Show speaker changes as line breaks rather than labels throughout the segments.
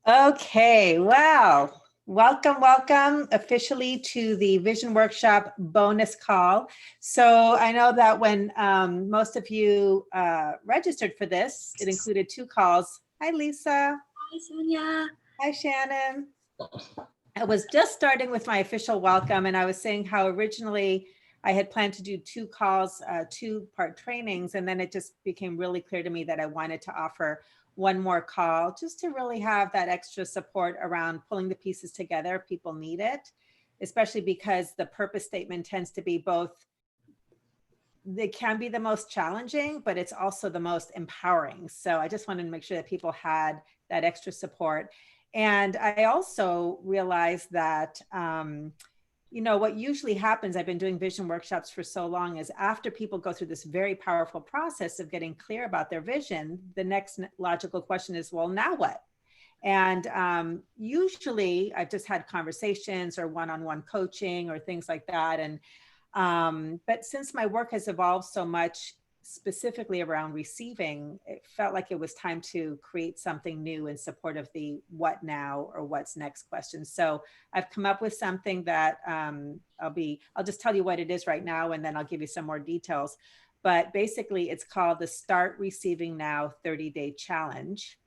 Okay, wow. Welcome officially to the Vision Workshop bonus call. So I know that when most of you registered for this, it included 2 calls. Hi, Lisa.
Hi, Sonia.
Hi, Shannon. I was just starting with my official welcome, and I was saying how originally I had planned to do 2 calls, 2-part trainings, and then it just became really clear to me that I wanted to offer one more call just to really have that extra support around pulling the pieces together. People need it, especially because the purpose statement tends to be both, they can be the most challenging, but it's also the most empowering. So I just wanted to make sure that people had that extra support. And I also realized that, what usually happens, I've been doing vision workshops for so long, is after people go through this very powerful process of getting clear about their vision, the next logical question is, well, now what? And usually I've just had conversations or one-on-one coaching or things like that. But since my work has evolved so much, specifically around receiving, it felt like it was time to create something new in support of the what now or what's next question. So I've come up with something that I'll just tell you what it is right now, and then I'll give you some more details. But basically it's called the Start Receiving Now 30-Day Challenge.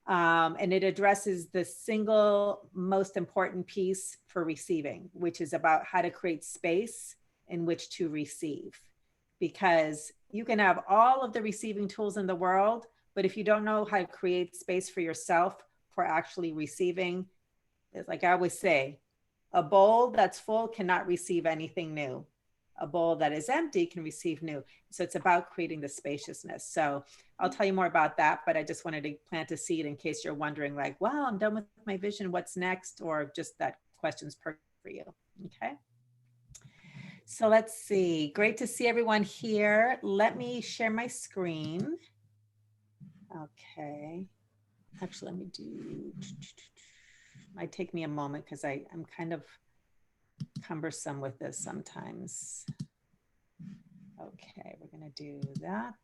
And it addresses the single most important piece for receiving, which is about how to create space in which to receive. Because you can have all of the receiving tools in the world, but if you don't know how to create space for yourself for actually receiving, it's like I always say, a bowl that's full cannot receive anything new. A bowl that is empty can receive new. So it's about creating the spaciousness. So I'll tell you more about that, but I just wanted to plant a seed in case you're wondering, like, wow, I'm done with my vision, what's next? Or just that question's perfect for you. Okay. So let's see. Great to see everyone here. Let me share my screen. Okay. Actually, let me do, might take me a moment because I'm kind of cumbersome with this sometimes. Okay, we're going to do that.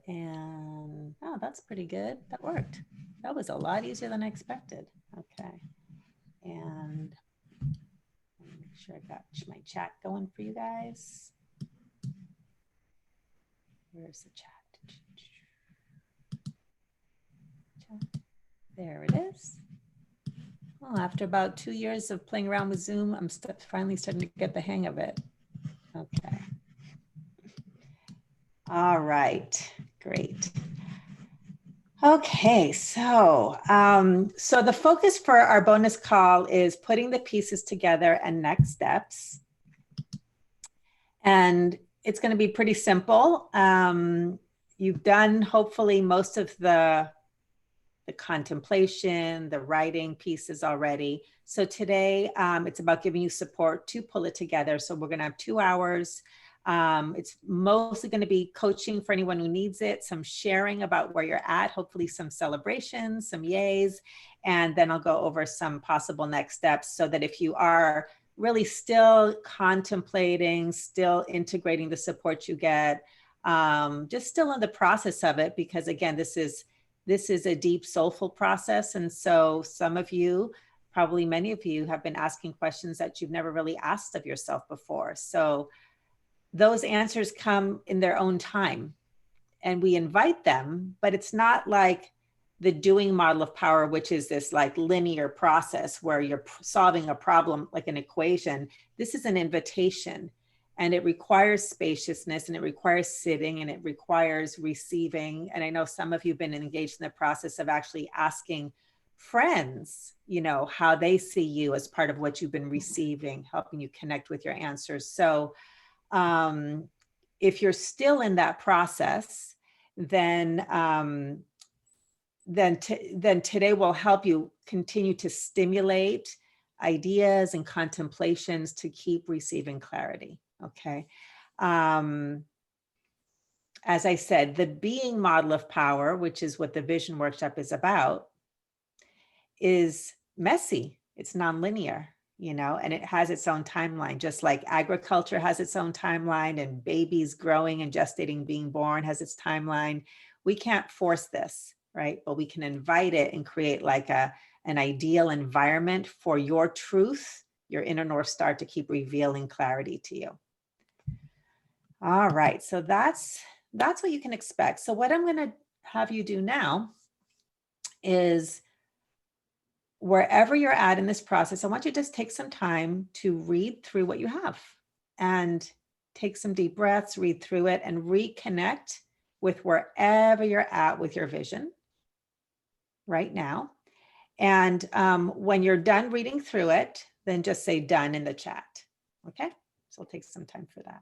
And oh, that's pretty good. That worked. That was a lot easier than I expected. Okay. And let me make sure I got my chat going for you guys. Where's the chat? There it is. Well, after about 2 years of playing around with Zoom, I'm finally starting to get the hang of it. Okay. All right, great. Okay, so the focus for our bonus call is putting the pieces together and next steps. And it's going to be pretty simple. You've done hopefully most of the contemplation, the writing pieces already. So today it's about giving you support to pull it together. So we're going to have 2 hours. It's mostly going to be coaching for anyone who needs it, some sharing about where you're at, hopefully some celebrations, some yays, and then I'll go over some possible next steps so that if you are really still contemplating, still integrating the support you get, just still in the process of it, because again, this is a deep, soulful process. And so some of you, probably many of you, have been asking questions that you've never really asked of yourself before. So those answers come in their own time and we invite them, but it's not like the doing model of power, which is this like linear process where you're solving a problem like an equation. This is an invitation, and it requires spaciousness, and it requires sitting, and it requires receiving. And I know some of you have been engaged in the process of actually asking friends, how they see you as part of what you've been receiving, helping you connect with your answers. So if you're still in that process, then today will help you continue to stimulate ideas and contemplations to keep receiving clarity. Okay. As I said, the being model of power, which is what the vision workshop is about, is messy. It's nonlinear, and it has its own timeline, just like agriculture has its own timeline, and babies growing and gestating, being born has its timeline. We can't force this, right? But we can invite it and create like an ideal environment for your truth, your inner North Star, to keep revealing clarity to you. All right, so that's what you can expect. So what I'm going to have you do now is, wherever you're at in this process, I want you to just take some time to read through what you have and take some deep breaths, read through it, and reconnect with wherever you're at with your vision right now. And when you're done reading through it, then just say done in the chat. Okay, so we'll take some time for that.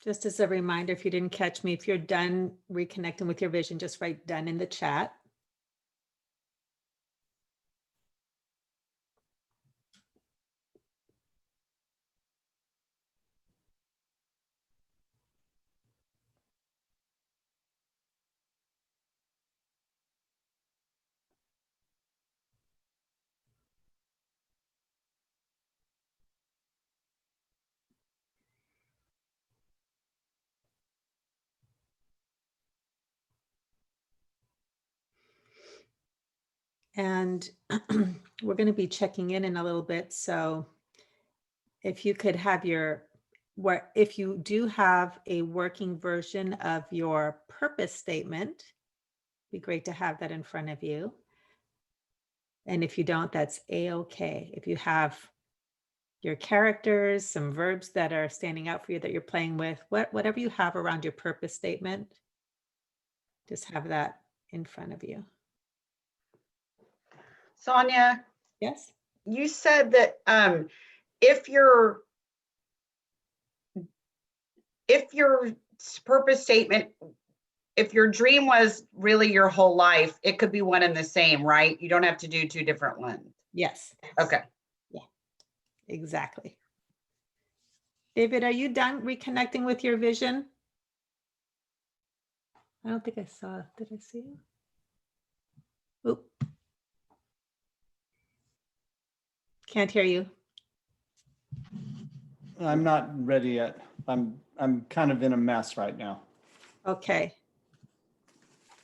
Just as a reminder, if you didn't catch me, if you're done reconnecting with your vision, just write done in the chat. And we're going to be checking in a little bit. So if you could have if you do have a working version of your purpose statement, it'd be great to have that in front of you. And if you don't, that's a-okay. If you have your characters, some verbs that are standing out for you that you're playing with, whatever you have around your purpose statement, just have that in front of you.
Sonia,
Yes?
you said that if your purpose statement, if your dream was really your whole life, it could be one and the same, right? You don't have to do two different ones.
Yes.
Okay.
Yeah, exactly. David, are you done reconnecting with your vision? I don't think I saw. Did I see you? Oop. Can't hear you.
I'm not ready yet. I'm kind of in a mess right now.
Okay.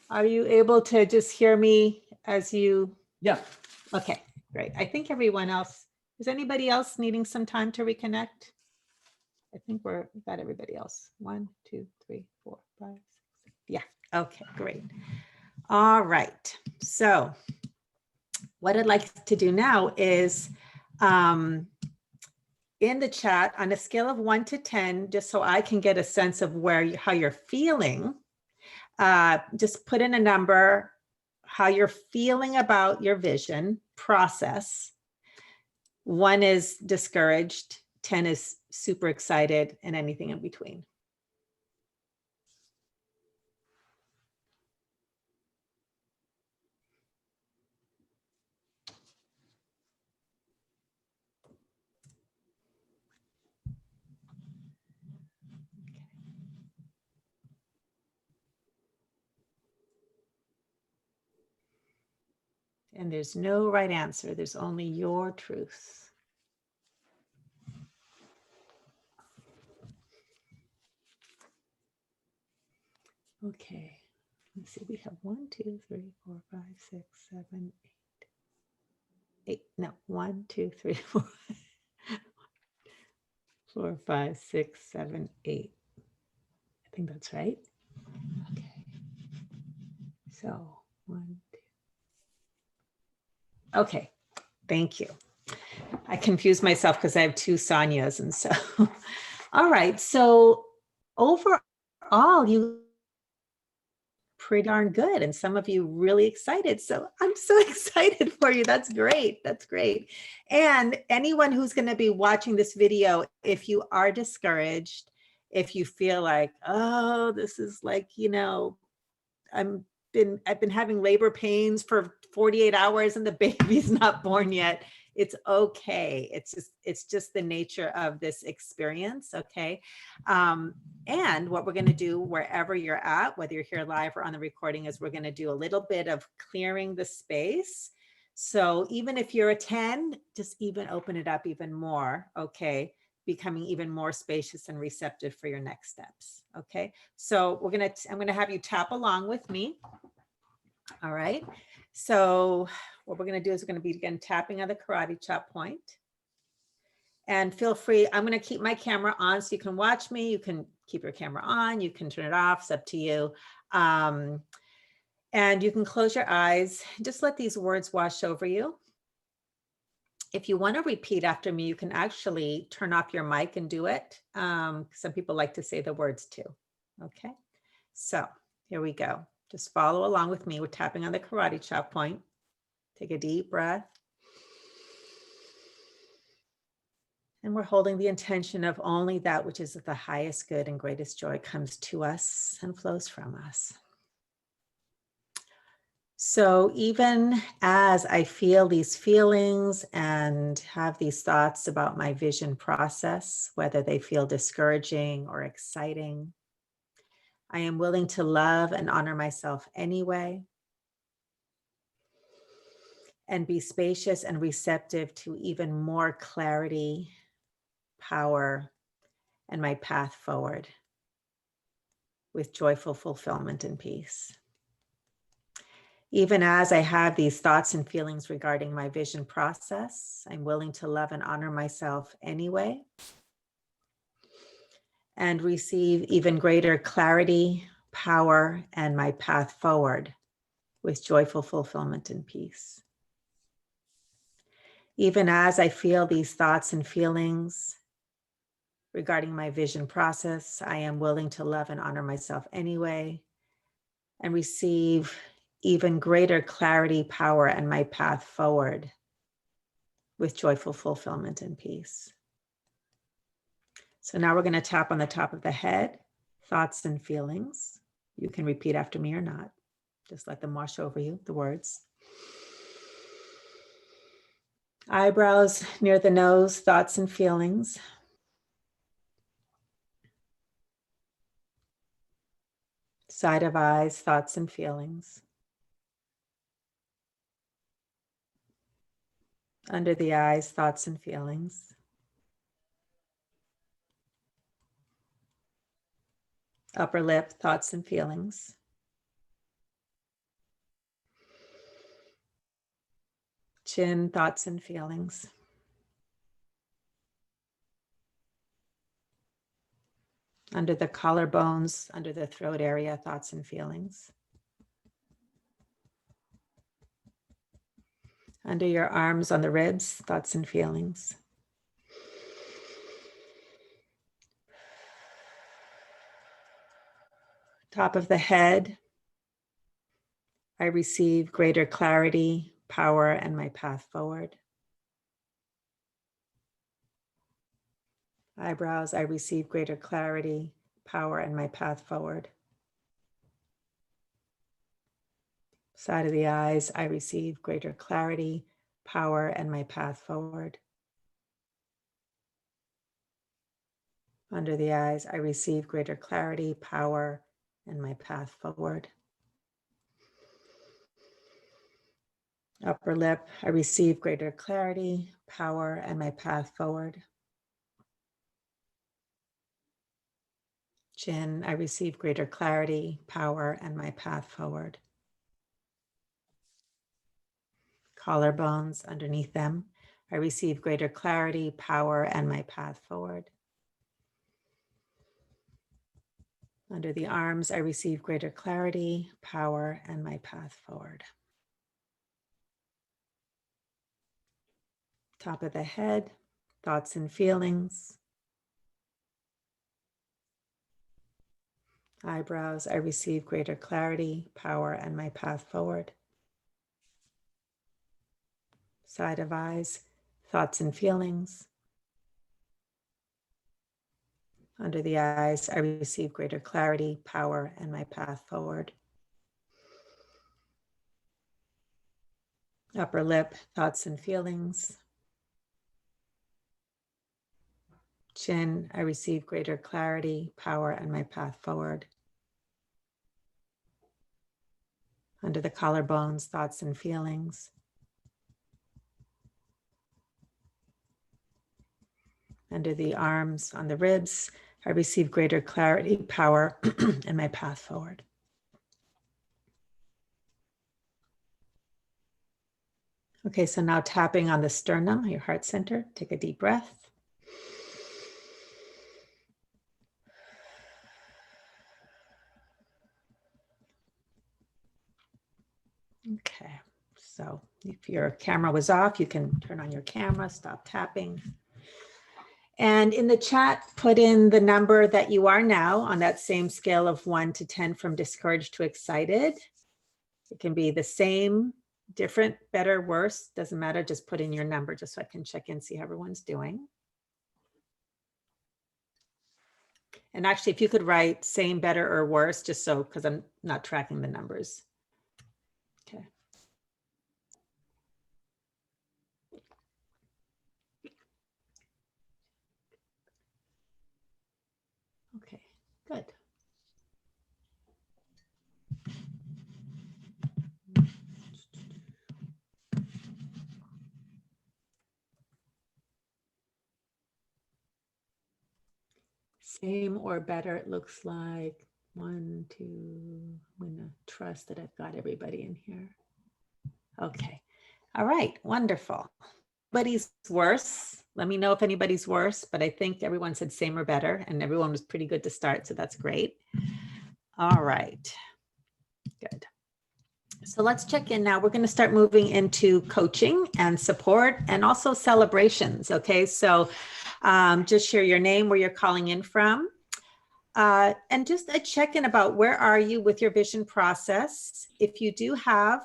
Are you able to just hear me as you?
Yeah.
Okay, great. I think everyone else, is anybody else needing some time to reconnect? I think we've got everybody else. 1, 2, 3, 4, 5, 6, 7. Yeah, okay, great. All right. So what I'd like to do now is in the chat on a scale of 1 to 10, just so I can get a sense of how you're feeling, just put in a number, how you're feeling about your vision process. 1 is discouraged, 10 is super excited, and anything in between. And there's no right answer. There's only your truth. Okay. Let's see. We have 1, 2, 3, 4, 5, 6, 7, 8. 8. No, 1, 2, 3, 4, 4, 5, 6, 7, 8. I think that's right. Okay. So 1, 2. Okay. Thank you. I confused myself because I have 2 Sonias, and so all right. So overall, you pretty darn good, and some of you really excited. So I'm so excited for you. That's great. That's great. And anyone who's going to be watching this video, if you are discouraged, if you feel like, oh, this is like, I've been having labor pains for 48 hours and the baby's not born yet. It's okay. It's just the nature of this experience. Okay. And what we're going to do wherever you're at, whether you're here live or on the recording, is we're going to do a little bit of clearing the space. So even if you're a 10, just even open it up even more. Okay. Becoming even more spacious and receptive for your next steps. Okay. So I'm going to have you tap along with me. All right. So what we're going to do is we're going to begin tapping on the karate chop point. And feel free, I'm going to keep my camera on so you can watch me. You can keep your camera on, you can turn it off, it's up to you. And you can close your eyes, just let these words wash over you. If you want to repeat after me, you can actually turn off your mic and do it. Some people like to say the words too. Okay, so here we go. Just follow along with me. We're tapping on the karate chop point. Take a deep breath. And we're holding the intention of only that which is of the highest good and greatest joy comes to us and flows from us. So even as I feel these feelings and have these thoughts about my vision process, whether they feel discouraging or exciting, I am willing to love and honor myself anyway, and be spacious and receptive to even more clarity, power, and my path forward with joyful fulfillment and peace. Even as I have these thoughts and feelings regarding my vision process, I'm willing to love and honor myself anyway, and receive even greater clarity, power, and my path forward with joyful fulfillment and peace. Even as I feel these thoughts and feelings regarding my vision process, I am willing to love and honor myself anyway, and receive even greater clarity, power, and my path forward with joyful fulfillment and peace. So now we're going to tap on the top of the head, thoughts and feelings. You can repeat after me or not. Just let them wash over you, the words. Eyebrows near the nose, thoughts and feelings. Side of eyes, thoughts and feelings. Under the eyes, thoughts and feelings. Upper lip, thoughts and feelings. Chin, thoughts and feelings. Under the collarbones, under the throat area, thoughts and feelings. Under your arms, on the ribs, thoughts and feelings. Top of the head, I receive greater clarity, power, and my path forward. Eyebrows, I receive greater clarity, power, and my path forward. Side of the eyes, I receive greater clarity, power, and my path forward. Under the eyes, I receive greater clarity, power, and my path forward. Upper lip, I receive greater clarity, power, and my path forward. Chin, I receive greater clarity, power, and my path forward. Collarbones, underneath them, I receive greater clarity, power, and my path forward. Under the arms, I receive greater clarity, power, and my path forward. Top of the head, thoughts and feelings. Eyebrows, I receive greater clarity, power, and my path forward. Side of eyes, thoughts and feelings. Under the eyes, I receive greater clarity, power, and my path forward. Upper lip, thoughts and feelings. Chin, I receive greater clarity, power, and my path forward. Under the collarbones, thoughts and feelings. Under the arms, on the ribs, I receive greater clarity, power, and my path forward. Okay, so now tapping on the sternum, your heart center. Take a deep breath. Okay, so if your camera was off, you can turn on your camera, stop tapping. And in the chat, put in the number that you are now on that same scale of 1 to 10 from discouraged to excited. It can be the same, different, better, worse, doesn't matter. Just put in your number just so I can check in, see how everyone's doing. And actually, if you could write same, better, or worse, just so, because I'm not tracking the numbers. Okay. Okay, good. Same or better, it looks like 1, 2. I'm gonna trust that I've got everybody in here. Okay. All right. Wonderful. Nobody's worse. Let me know if anybody's worse, but I think everyone said same or better, and everyone was pretty good to start. So that's great. All right. Good. So let's check in now. We're going to start moving into coaching and support and also celebrations. Okay. So just share your name, where you're calling in from. And just a check-in about where are you with your vision process. If you do have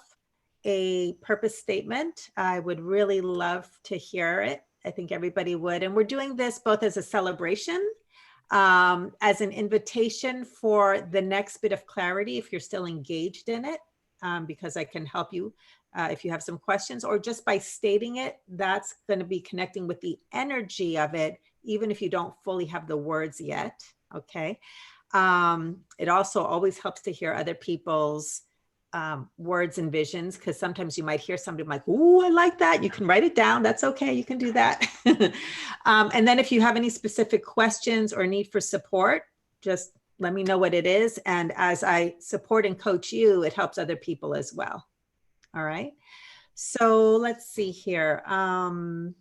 a purpose statement, I would really love to hear it. I think everybody would. And we're doing this both as a celebration, as an invitation for the next bit of clarity if you're still engaged in it, because I can help you if you have some questions, or just by stating it, that's going to be connecting with the energy of it, even if you don't fully have the words yet. Okay. It also always helps to hear other people's words and visions, because sometimes you might hear somebody like, "Ooh, I like that." You can write it down. That's okay. You can do that. And then if you have any specific questions or need for support, just let me know what it is. And as I support and coach you, it helps other people as well. All right. So let's see here. I'm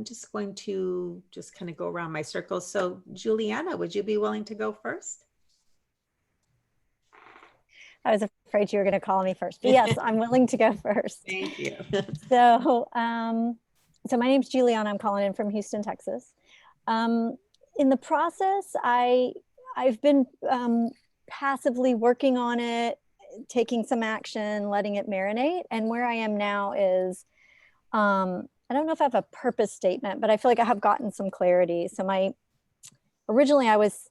just going to just kind of go around my circles. So Juliana, would you be willing to go first?
I was afraid you were going to call me first, but yes, I'm willing to go first.
Thank you.
So, so my name's Juliana. I'm calling in from Houston, Texas. In the process, I've been passively working on it, taking some action, letting it marinate. And where I am now is, I don't know if I have a purpose statement, but I feel like I have gotten some clarity. So originally I was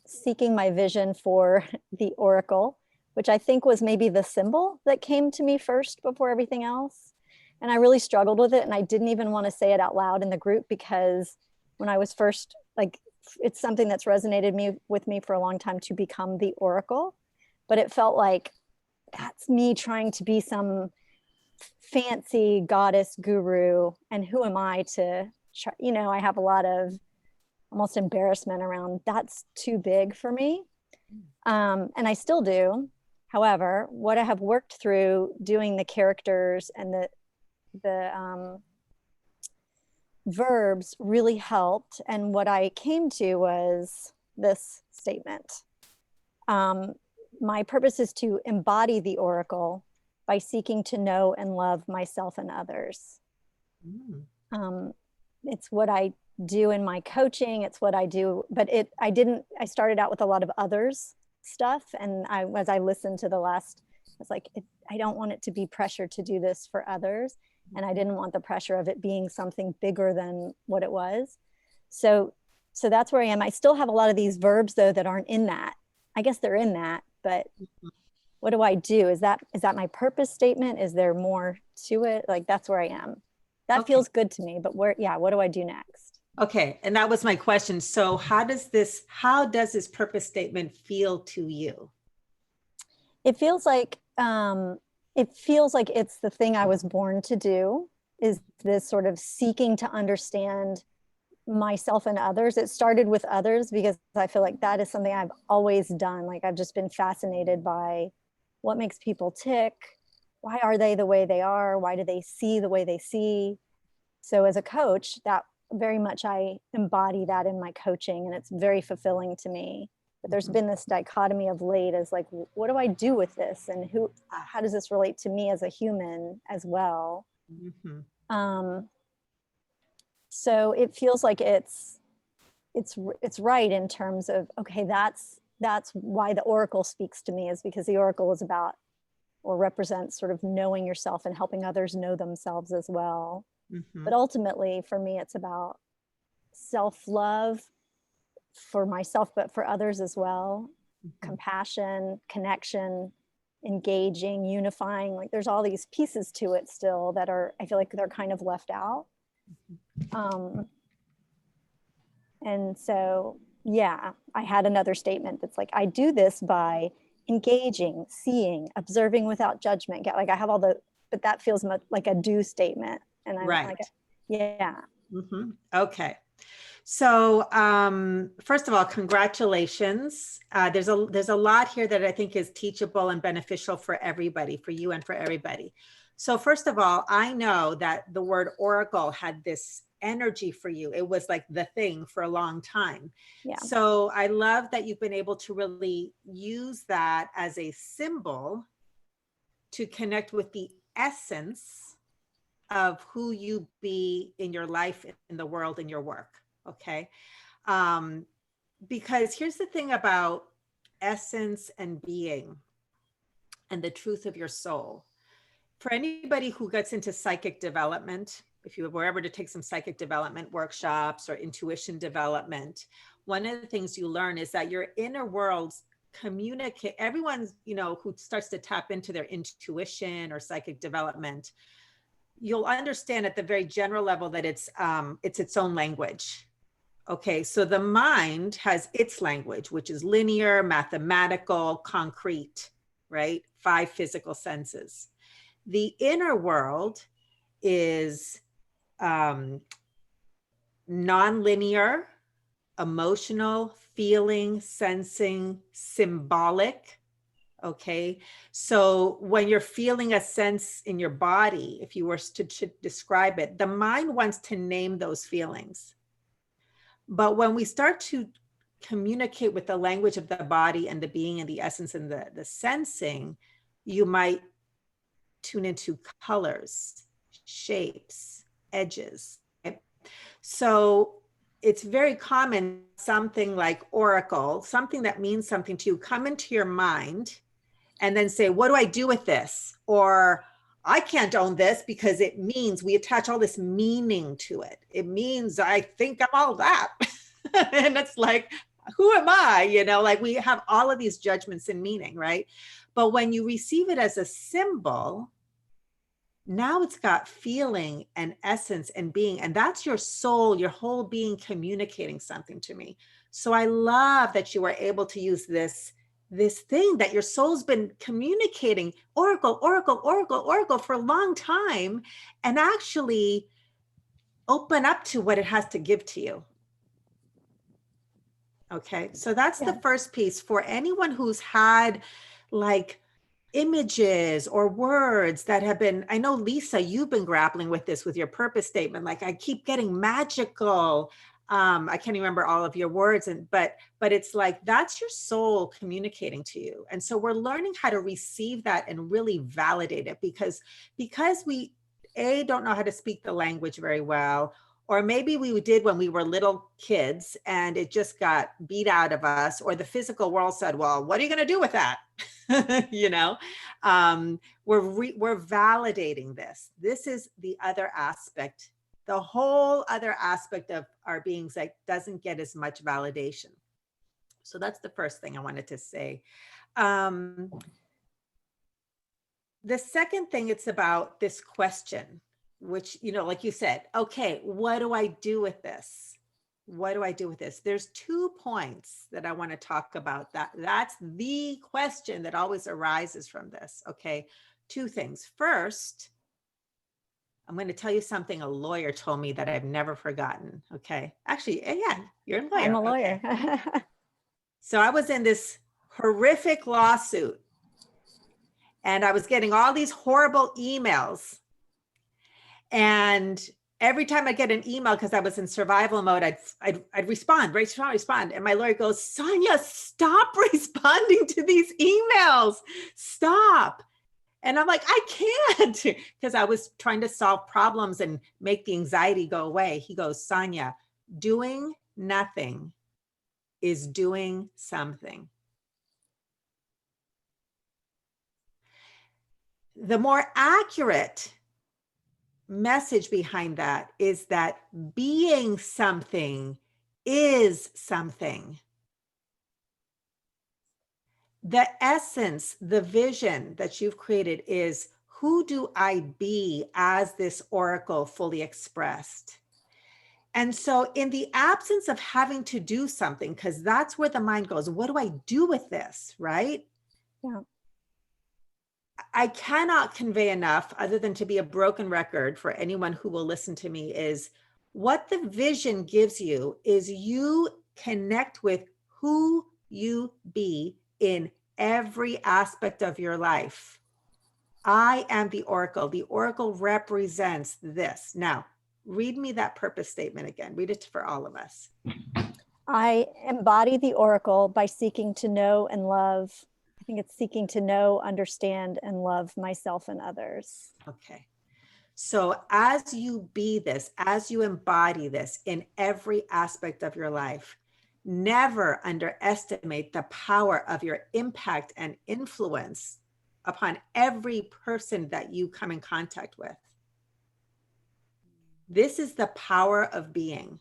seeking my vision for the oracle, which I think was maybe the symbol that came to me first before everything else. And I really struggled with it. And I didn't even want to say it out loud in the group, because when I was first, like, it's something that's resonated with me for a long time to become the oracle. But it felt like that's me trying to be some fancy goddess guru, and who am I to try, I have a lot of almost embarrassment around that's too big for me, and I still do. However, what I have worked through doing the characters and the verbs really helped, and what I came to was this statement. My purpose is to embody the oracle by seeking to know and love myself and others. It's what I do in my coaching. It's what I do, but I started out with a lot of others stuff. And as I listened to the last, I was like, I don't want it to be pressure to do this for others. And I didn't want the pressure of it being something bigger than what it was. So that's where I am. I still have a lot of these verbs though, that aren't in that. I guess they're in that, but what do I do? Is that my purpose statement? Is there more to it? Like, that's where I am. That feels good to me, but what do I do next?
Okay. And that was my question. So how does this purpose statement feel to you?
It feels like it's the thing I was born to do, is this sort of seeking to understand myself and others. It started with others because I feel like that is something I've always done. Like, I've just been fascinated by what makes people tick. Why are they the way they are? Why do they see the way they see? So as a coach, that very much I embody that in my coaching, and it's very fulfilling to me. But there's been this dichotomy of late as like, what do I do with this? And how does this relate to me as a human as well? So it feels like it's right in terms of, okay, that's why the oracle speaks to me, is because the oracle is about, or represents, sort of knowing yourself and helping others know themselves as well. But ultimately for me, it's about self-love for myself, but for others as well. Compassion, connection, engaging, unifying. Like, there's all these pieces to it still that I feel like they're kind of left out. And so, yeah, I had another statement that's like, I do this by engaging, seeing, observing without judgment. Like, I have but that feels much like a do statement. And I'm like, yeah.
Okay. So first of all, congratulations. There's a lot here that I think is teachable and beneficial for everybody, for you and for everybody. So first of all, I know that the word oracle had this energy for you. It was like the thing for a long time.
Yeah.
So I love that you've been able to really use that as a symbol to connect with the essence of who you be in your life, in the world, in your work. Okay. Because here's the thing about essence and being and the truth of your soul. For anybody who gets into psychic development, if you were ever to take some psychic development workshops or intuition development, one of the things you learn is that your inner worlds communicate. Everyone's, who starts to tap into their intuition or psychic development, you'll understand at the very general level that it's its own language. Okay, so the mind has its language, which is linear, mathematical, concrete, right? 5 physical senses. The inner world is non-linear, emotional, feeling, sensing, symbolic. Okay, so when you're feeling a sense in your body, if you were to describe it, the mind wants to name those feelings. But when we start to communicate with the language of the body and the being and the essence and the sensing, you might tune into colors, shapes, edges. Okay? So it's very common, something like oracle, something that means something to you, come into your mind and then say, what do I do with this? Or I can't own this because it means, we attach all this meaning to it. It means I think I'm all that. And it's like, who am I? Like we have all of these judgments and meaning, right? But when you receive it as a symbol, now it's got feeling and essence and being, and that's your soul, your whole being communicating something to me. So I love that you were able to use this thing that your soul's been communicating, oracle for a long time, and actually open up to what it has to give to you. Okay, so that's the first piece. For anyone who's had like images or words that have been, I know Lisa, you've been grappling with this with your purpose statement. Like I keep getting magical. I can't remember all of your words, but it's like that's your soul communicating to you. And so we're learning how to receive that and really validate it because we don't know how to speak the language very well, or maybe we did when we were little kids and it just got beat out of us, or the physical world said, well, what are you going to do with that? We're validating this. This is the other aspect. The whole other aspect of our beings that doesn't get as much validation. So that's the first thing I wanted to say. The second thing, it's about this question, which, like you said, okay, what do I do with this? What do I do with this? There's 2 points that I want to talk about. That's the question that always arises from this. Okay, 2 things. First, I'm going to tell you something a lawyer told me that I've never forgotten. Okay. Actually, yeah, you're a lawyer.
I'm a lawyer.
Okay. So I was in this horrific lawsuit and I was getting all these horrible emails. And every time I get an email, because I was in survival mode, I'd respond. And my lawyer goes, Sonia, stop responding to these emails. Stop. And I'm like, I can't, because I was trying to solve problems and make the anxiety go away. He goes, Sonia, doing nothing is doing something. The more accurate message behind that is that being something is something. The essence, the vision that you've created is, who do I be as this oracle fully expressed? And so in the absence of having to do something, because that's where the mind goes, what do I do with this, right?
Yeah.
I cannot convey enough, other than to be a broken record for anyone who will listen to me, is What the vision gives you is you connect with who you be in every aspect of your life. I am the oracle. The oracle represents this. Now, read me that purpose statement again. Read it for all of us.
I embody the oracle by seeking to know and love. I think it's seeking to know, understand, and love myself and others.
Okay. So as you be this, as you embody this in every aspect of your life, never underestimate the power of your impact and influence upon every person that you come in contact with. This is the power of being.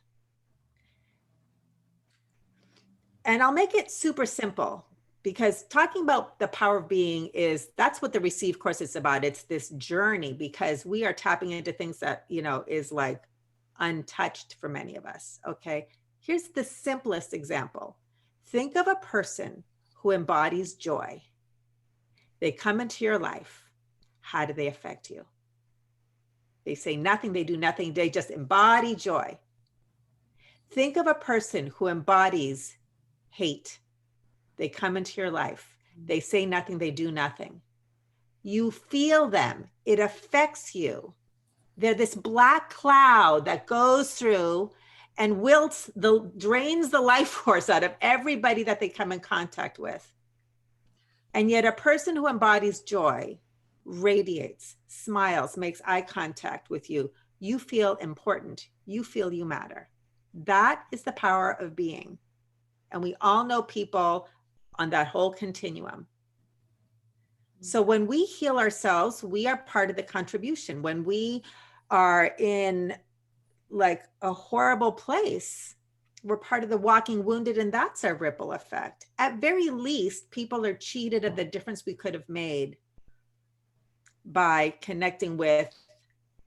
And I'll make it super simple, because talking about the power of being that's what the Receive course is about. It's this journey, because we are tapping into things that, is like untouched for many of us. Okay. Here's the simplest example. Think of a person who embodies joy. They come into your life. How do they affect you? They say nothing, they do nothing, they just embody joy. Think of a person who embodies hate. They come into your life. They say nothing, they do nothing. You feel them. It affects you. They're this black cloud that goes through and drains the life force out of everybody that they come in contact with. And yet a person who embodies joy radiates, smiles, makes eye contact with you. You feel important. You feel you matter. That is the power of being. And we all know people on that whole continuum. So when we heal ourselves, we are part of the contribution. When we are in like a horrible place, we're part of the walking wounded, and that's our ripple effect. At very least, people are cheated of the difference we could have made by connecting with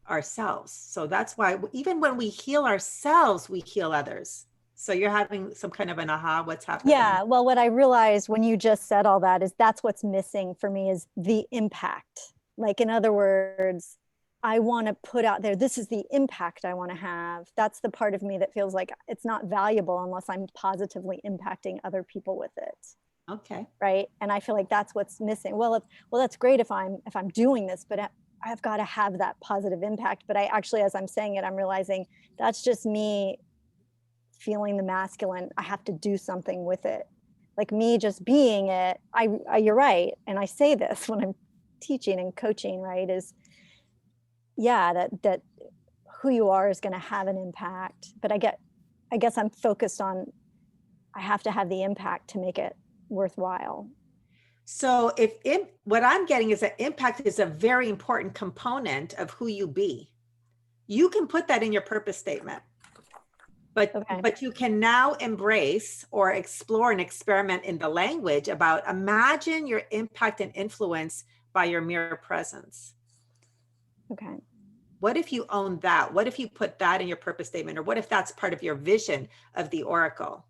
ourselves. So that's why even when we heal ourselves, we heal others. So you're having some kind of an aha, what's happening?
Yeah, well, what I realized when you just said all that is that's what's missing for me is the impact. Like, in other words, I want to put out there, this is the impact I want to have. That's the part of me that feels like it's not valuable unless I'm positively impacting other people with it.
Okay.
Right. And I feel like that's what's missing. Well, that's great if I'm doing this, but I've got to have that positive impact. But I actually, as I'm saying it, I'm realizing that's just me feeling the masculine. I have to do something with it. Like me just being it. You're right. And I say this when I'm teaching and coaching, right, is that who you are is going to have an impact. But I guess I'm focused on, I have to have the impact to make it worthwhile.
So what I'm getting is that impact is a very important component of who you be. You can put that in your purpose statement, but you can now embrace or explore and experiment in the language about imagine your impact and influence by your mere presence.
Okay.
What if you own that? What if you put that in your purpose statement? Or what if that's part of your vision of the oracle?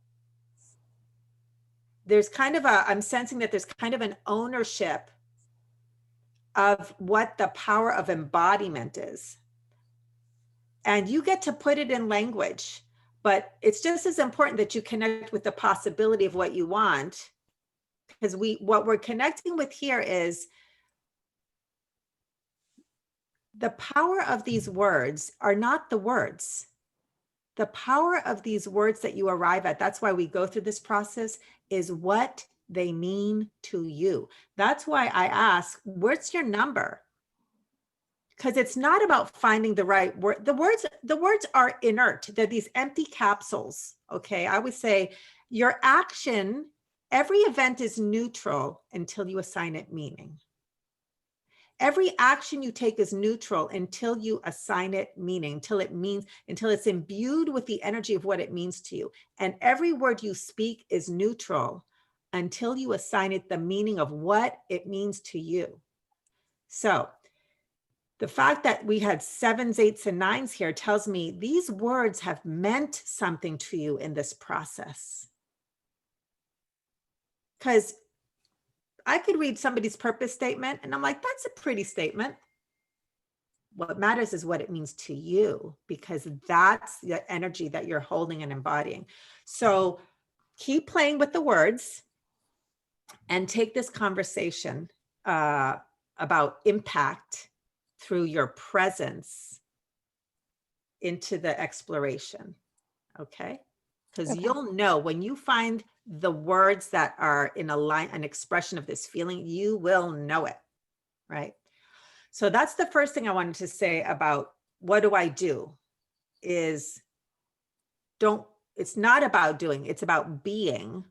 There's kind of I'm sensing that there's kind of an ownership of what the power of embodiment is. And you get to put it in language, but it's just as important that you connect with the possibility of what you want. Because what we're connecting with here is the power of these words are not the words. The power of these words that you arrive at, that's why we go through this process, is what they mean to you. That's why I ask, what's your number? Because it's not about finding the right word. The words are inert. They're these empty capsules. Okay. I would say your action, every event is neutral until you assign it meaning. Every action you take is neutral until you assign it meaning, until it's imbued with the energy of what it means to you. And every word you speak is neutral until you assign it the meaning of what it means to you. So the fact that we had 7s, 8s, and 9s here tells me these words have meant something to you in this process. Because I could read somebody's purpose statement and I'm like, that's a pretty statement. What matters is what it means to you, because that's the energy that you're holding and embodying. So keep playing with the words and take this conversation about impact through your presence into the exploration. Okay? Because
Okay.
you'll know when you find the words that are in a line, an expression of this feeling, you will know it. Right? So that's the first thing I wanted to say about what do I do is it's not about doing, it's about being.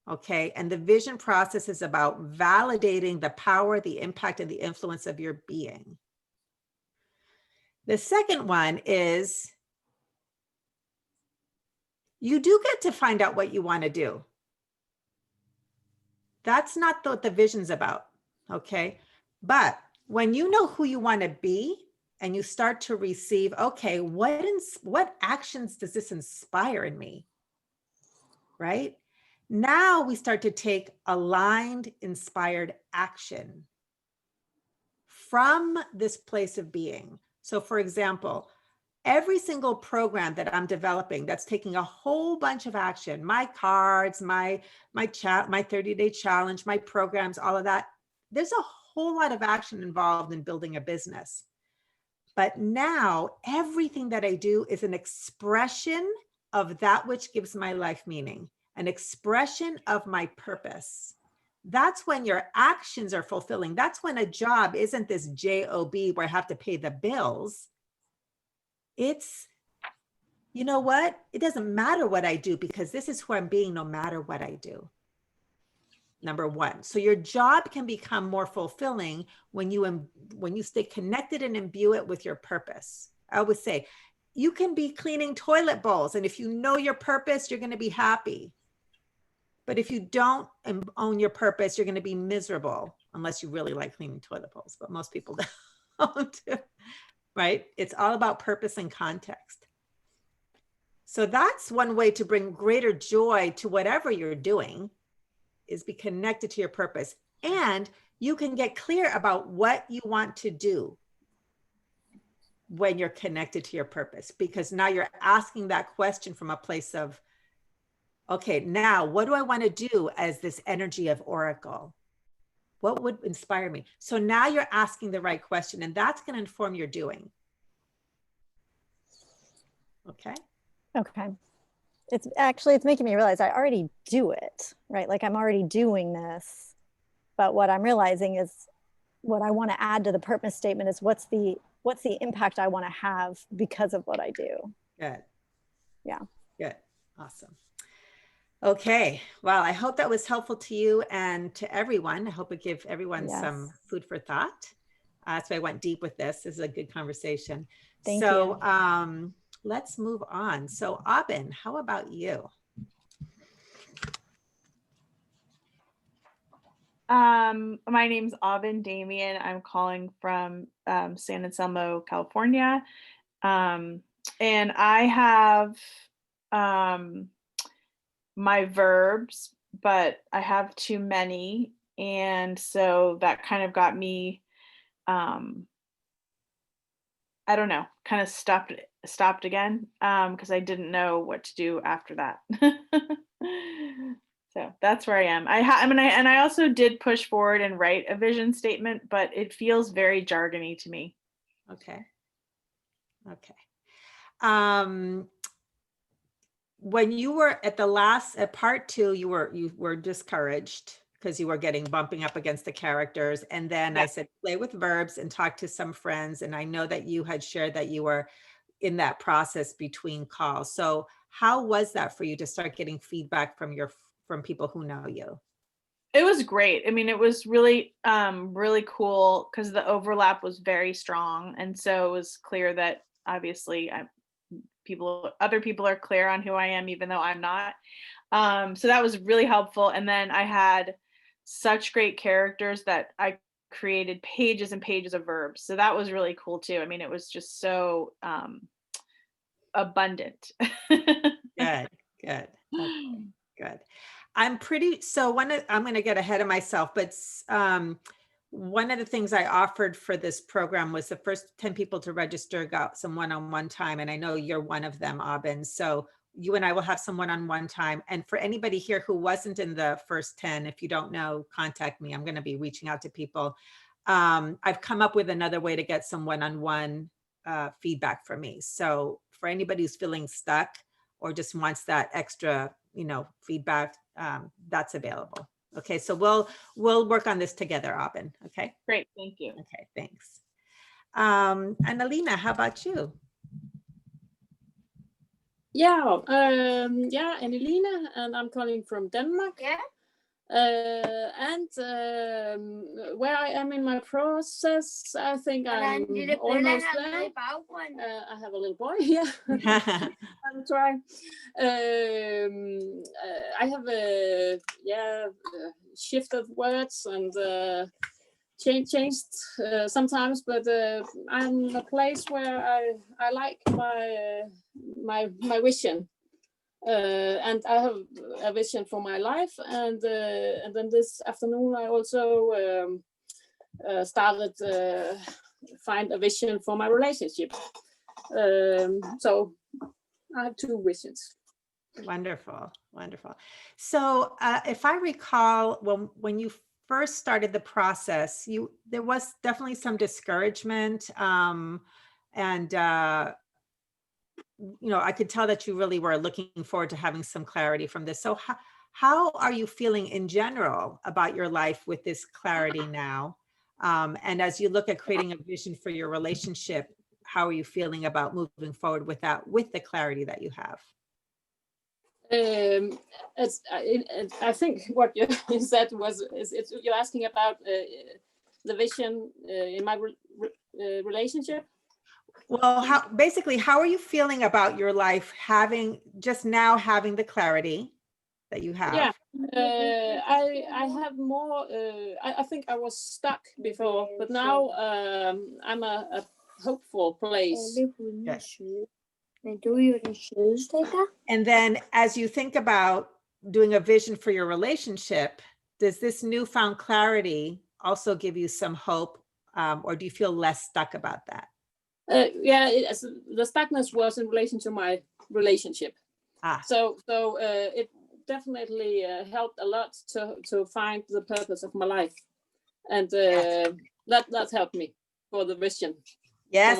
Okay. And the vision process is about validating the power, the impact, and the influence of your being. The second one is you do get to find out what you want to do. That's not what the vision's about. Okay. But when you know who you want to be and you start to receive, okay, what actions does this inspire in me? Right? Now we start to take aligned, inspired action from this place of being. So for example, every single program that I'm developing that's taking a whole bunch of action, my cards, my 30-day challenge, my programs, all of that, there's a whole lot of action involved in building a business. But now everything that I do is an expression of that which gives my life meaning, an expression of my purpose. That's when your actions are fulfilling. That's when a job isn't this job where I have to pay the bills. It's, you know what? It doesn't matter what I do because this is who I'm being no matter what I do. Number one. So your job can become more fulfilling when you stay connected and imbue it with your purpose. I always say, you can be cleaning toilet bowls, and if you know your purpose, you're going to be happy. But if you don't own your purpose, you're going to be miserable, unless you really like cleaning toilet bowls. But most people don't, right? It's all about purpose and context. So that's one way to bring greater joy to whatever you're doing, is be connected to your purpose. And you can get clear about what you want to do when you're connected to your purpose, because now you're asking that question from a place of, okay, now what do I want to do as this energy of Oracle? What would inspire me? So now you're asking the right question, and that's going to inform your doing. Okay.
Okay. It's making me realize I already do it, right? Like I'm already doing this, but what I'm realizing is what I want to add to the purpose statement is what's the impact I want to have because of what I do.
Good.
Yeah.
Good. Awesome. Okay. Well, I hope that was helpful to you and to everyone. I hope it gave everyone some food for thought. That's why I went deep with this. This is a good conversation.
Thank you.
Let's move on. So Aubin, how about you?
My name's Aubin Damien. I'm calling from San Anselmo, California. And I have my verbs, but I have too many. And so that kind of got me, I don't know, kind of stopped again because I didn't know what to do after that. So that's where I am. I also did push forward and write a vision statement, but it feels very jargony to me.
Okay. When you were at part 2, you were discouraged because you were bumping up against the characters. And then I said, play with verbs and talk to some friends. And I know that you had shared that you were in that process between calls. So how was that for you to start getting feedback from people who know you?
It was great. I mean, it was really, really cool because the overlap was very strong. And so it was clear that obviously other people are clear on who I am, even though I'm not. So that was really helpful. And then I had such great characters that I created pages and pages of verbs. So that was really cool too. I mean, it was just so abundant.
Good. Okay, good. I'm going to get ahead of myself, but one of the things I offered for this program was the first 10 people to register got some one-on-one time. And I know you're one of them, Aubin. So you and I will have some one-on-one time. And for anybody here who wasn't in the first 10, if you don't know, contact me. I'm going to be reaching out to people. I've come up with another way to get some one-on-one feedback from me. So for anybody who's feeling stuck or just wants that extra, feedback, that's available. Okay, so we'll work on this together, Aubin. Okay.
Great, thank you.
Okay, thanks. Annalena, how about you?
Yeah, Annelina, and I'm calling from Denmark.
Yeah.
And where I am in my process, I think I'm almost there. I have a little boy here. I'll try. I have a shift of words and changed sometimes, but I'm in a place where I like my vision. And I have a vision for my life, and then this afternoon I also started find a vision for my relationship. So I have two visions.
Wonderful, wonderful. So if I recall, when you first started the process, there was definitely some discouragement, and I could tell that you really were looking forward to having some clarity from this. So how are you feeling in general about your life with this clarity now? And as you look at creating a vision for your relationship, how are you feeling about moving forward with that, with the clarity that you have?
I think what you said was, you're asking about the vision in my relationship.
Well, how are you feeling about your life having the clarity that you have?
Yeah, I have more. I think I was stuck before, but now I'm a hopeful place.
Yes. And then as you think about doing a vision for your relationship, does this newfound clarity also give you some hope, or do you feel less stuck about that?
The stuckness was in relation to my relationship. So it definitely helped a lot to find the purpose of my life, and that helped me for the vision.
Yes,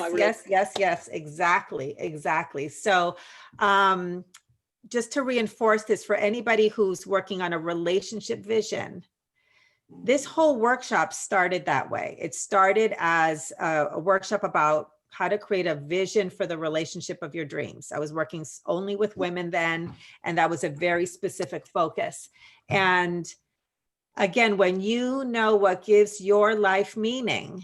exactly. So just to reinforce this for anybody who's working on a relationship vision, this whole workshop started that way. It started as a workshop about how to create a vision for the relationship of your dreams. I was working only with women then, and that was a very specific focus. And again, when you know what gives your life meaning,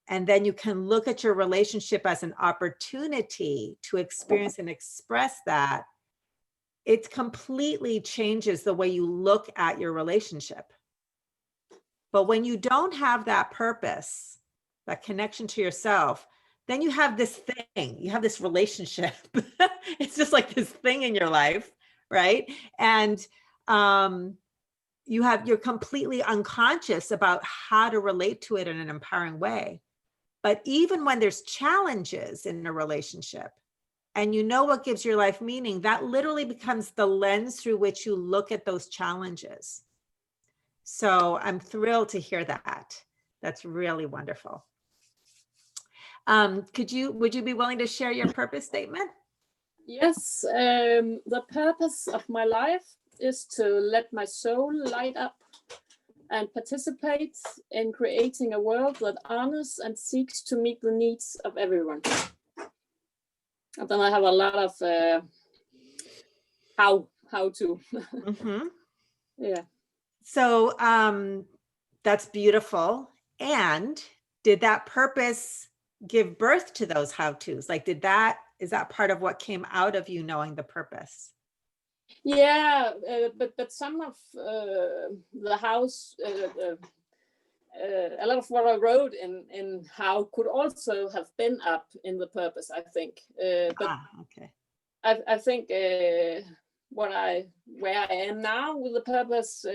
and then you can look at your relationship as an opportunity to experience and express that, it completely changes the way you look at your relationship. But when you don't have that purpose, that connection to yourself, then you have this thing, you have this relationship. It's just like this thing in your life, right? And you're completely unconscious about how to relate to it in an empowering way. But even when there's challenges in a relationship and you know what gives your life meaning, that literally becomes the lens through which you look at those challenges. So I'm thrilled to hear that. That's really wonderful. Would you be willing to share your purpose statement?
Yes, the purpose of my life is to let my soul light up and participate in creating a world that honors and seeks to meet the needs of everyone. And then I have a lot of how to.
Mm-hmm.
Yeah.
So that's beautiful. And did that purpose give birth to those how-tos? Like, is that part of what came out of you knowing the purpose?
Yeah, but some of the house, a lot of what I wrote in how could also have been up in the purpose, I think.
Okay.
I think where I am now with the purpose,